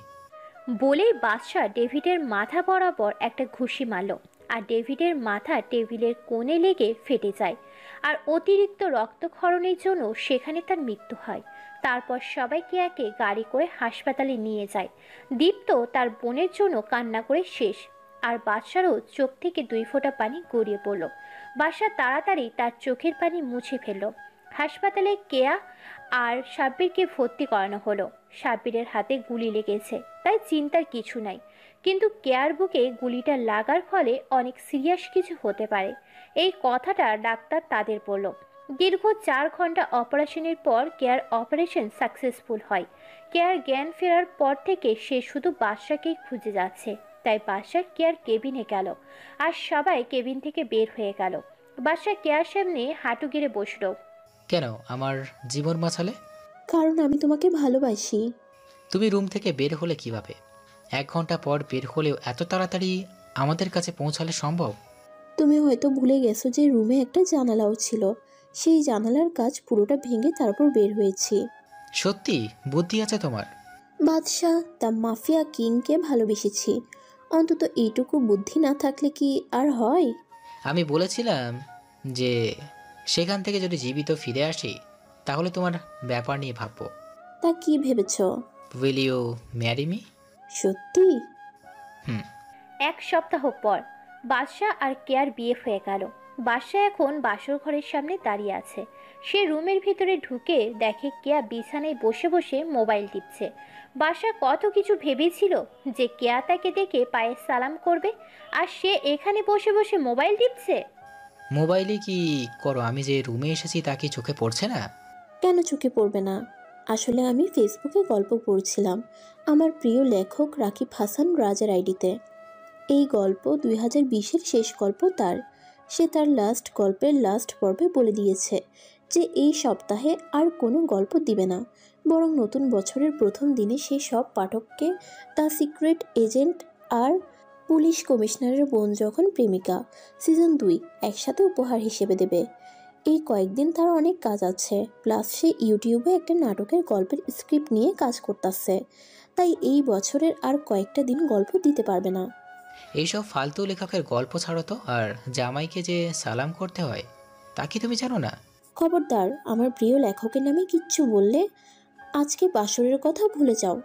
বলেই বাদশা ডেভিডের মাথা বরাবর একটা ঘুষি মারল, আর ডেভিডের মাথা টেবিলের কোণে লেগে ফেটে যায়, আর অতিরিক্ত রক্তক্ষরণের জন্য সেখানে তার মৃত্যু হয়। তারপর সবাই কেয়াকে গাড়ি করে হাসপাতালে নিয়ে যায়। দীপ্ত তার বোনের জন্য কান্না করে শেষ, আর বাদশারও চোখ থেকে 2 ফোঁটা পানি গড়িয়ে পড়ল। বাদশা তাড়াতাড়ি তার চোখের পানি মুছে ফেলল। হাসপাতালে কেয়া আর সাব্বিরকে ভর্তি করানো হলো। সাব্বিরের হাতে গুলি লেগেছে, তাই চিন্তার কিছু নাই, কিন্তু কেয়ার বুকে গুলিটা লাগার ফলে অনেক সিরিয়াস কিছু হতে পারে, এই কথাটা ডাক্তার তাদের বলল। দীর্ঘ 4 ঘন্টা অপারেশনের পর কেয়ার অপারেশন সাকসেসফুল হয়। কেয়ার জ্ঞান ফেরার পর থেকে সে শুধু বাদশাকেই খুঁজে যাচ্ছে, তাই বাদশা কেয়ার কেবিনে গেল, আর সবাই কেবিন থেকে বের হয়ে গেল। বাদশা কেয়ার সামনে হাঁটু গেড়ে বসল। কেন আমার জীবন বাঁচালে? কারণ আমি তোমাকে ভালোবাসি। তুমি রুম থেকে বের হলে কিভাবে? 1 ঘন্টা পর বের হলেও এত তাড়াতাড়ি আমাদের কাছে পৌঁছালে সম্ভব? তুমি হয়তো ভুলে গেছো যে রুমে একটা জানালাও ছিল, সেই জানালার কাজ পুরোটা ভেঙে তারপর বের হয়েছি। সত্যি বুদ্ধি আছে তোমার। বাদশা দ্য মাফিয়া কিংকে ভালোবেসেছি, অন্তত এইটুকু বুদ্ধি না থাকলে কি আর হয়? আমি বলেছিলাম যে সেখান থেকে যদি জীবিত ফিরে আসি তাহলে তোমার ব্যাপার নিয়ে ভাববো। তা কি ভেবেছ? Will you marry me? সত্যি? 1 সপ্তাহ পর বাদশা আর কেয়ার বিয়ে হয়ে গেল। বাদশা এখন বাসর ঘরের সামনে দাঁড়িয়ে আছে। সে রুমের ভিতরে ঢুকে দেখে কেয়া বিছানায় বসে বসে মোবাইল টিপছে। বাদশা কত কিছু ভেবেছিল যে কেয়া তাকে দেখে পায়ে সালাম করবে, আর সে এখানে বসে বসে মোবাইল টিপছে। মোবাইলে কি করো? আমি যে রুমে এসেছি তা কি চোখে পড়ছে না? কেন চোখে পড়বে না? আসলে আমি ফেসবুকে গল্প পড়ছিলাম আমার প্রিয় লেখক রাকিব হাসান রাজের আইডিতে। এই গল্প 2020-এর শেষ গল্প তার। সে তার লাস্ট গল্পের লাস্ট পর্বে বলে দিয়েছে যে এই সপ্তাহে আর কোনো গল্প দিবে না, বরং নতুন বছরের প্রথম দিনে সে সব পাঠককে দ্য সিক্রেট এজেন্ট আর পুলিশ কমিশনারের বোন যখন প্রেমিকা সিজন 2 একসাথে উপহার হিসেবে দেবে। এই কয়েকদিন তার অনেক কাজ আছে, প্লাস সে ইউটিউবে একটা নাটকের গল্পের স্ক্রিপ্ট নিয়ে কাজ করতেছে, তাই এই বছরের আর কয়েকটা দিন গল্প দিতে পারবে না। এইসব ফালতু লেখকের গল্প ছাড়ো তো। আর জামাইকে যে সালাম করতে হয় তা কি তুমি জানো না? খবরদার, আমার প্রিয় লেখকের নামে কিচ্ছু বললে আজকে বাসরের কথা ভুলে যাও।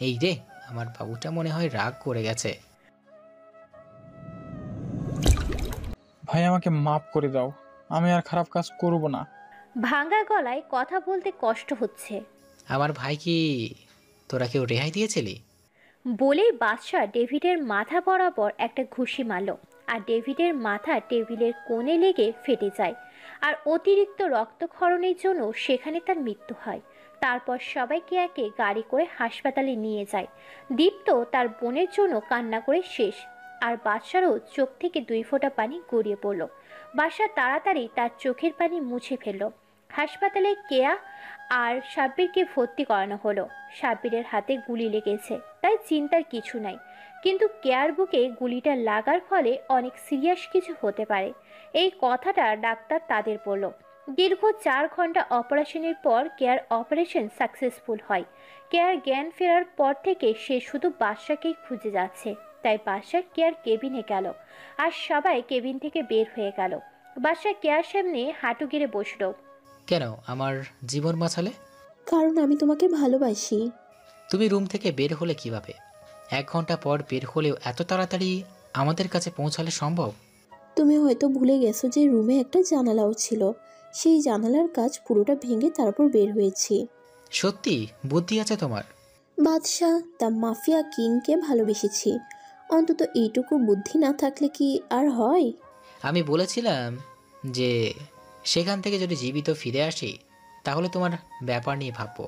এই রে, আমার বাবুটা মনে হয় রাগ করে গেছে। ভাই আমাকে মাফ করে দাও, আমি আর খারাপ কাজ করব না। ভাঙা গলায় কথা বলতে কষ্ট হচ্ছে। আমার ভাই কি তোরা কেউ রেহাই দিয়েছিলি? বলেই বাদশাহ ডেভিডের মাথা বরাবর একটা ঘুষি মারল, আর ডেভিডের মাথা টেবিলের কোণে লেগে ফেটে যায়, আর অতিরিক্ত রক্তক্ষরণের জন্য সেখানে তার মৃত্যু হয়। তারপর সবাই কেয়াকে গাড়ি করে হাসপাতালে নিয়ে যায়। দীপ্ত তার বোনের জন্য কান্না করে শেষ, আর বাদশারও চোখ থেকে 2 ফোঁটা পানি গড়িয়ে পড়ল। বাদশা তাড়াতাড়ি তার চোখের পানি মুছে ফেলল। হাসপাতালে কেয়া আর সাব্বিরকে ভর্তি করানো হলো। সাব্বিরের হাতে গুলি লেগেছে, তাই চিন্তার কিছু নাই, কিন্তু কেয়ার বুকে গুলিটা লাগার ফলে অনেক সিরিয়াস কিছু হতে পারে, এই কথাটা ডাক্তার তাদের বলল। দীর্ঘ 4 ঘন্টা অপারেশনের পর কেয়ার অপারেশন সাকসেসফুল হয়। কেয়ার জ্ঞান ফেরার পর থেকে সে শুধু বাদশাকেই খুঁজে যাচ্ছে, তাই বাদশা কেয়ার কেবিনে গেল, আর সবাই কেবিন থেকে বের হয়ে গেল। বাদশা কেয়ার সামনে হাঁটু গেড়ে বসলো। কেন আমার জীবন বাঁচালে? কারণ আমি তোমাকে ভালোবাসি। তুমি রুম থেকে বের হলে কিভাবে? 1 ঘন্টা পর বের হলেও এত তাড়াতাড়ি আমাদের কাছে পৌঁছালে সম্ভব? তুমি হয়তো ভুলে গেছো যে রুমে একটা জানালাও ছিল, সেই জানালার কাজ পুরোটা ভেঙে তারপর বের হয়েছি। সত্যি বুদ্ধি আছে তোমার। বাদশাহ দ্য মাফিয়া কিংকে ভালোবেসেছি, অন্তত এইটুকু বুদ্ধি না থাকলে কি আর হয়? আমি বলেছিলাম যে সেখান থেকে যদি জীবিত ফিরে আসি তাহলে তোমার ব্যাপার নিয়ে ভাববো।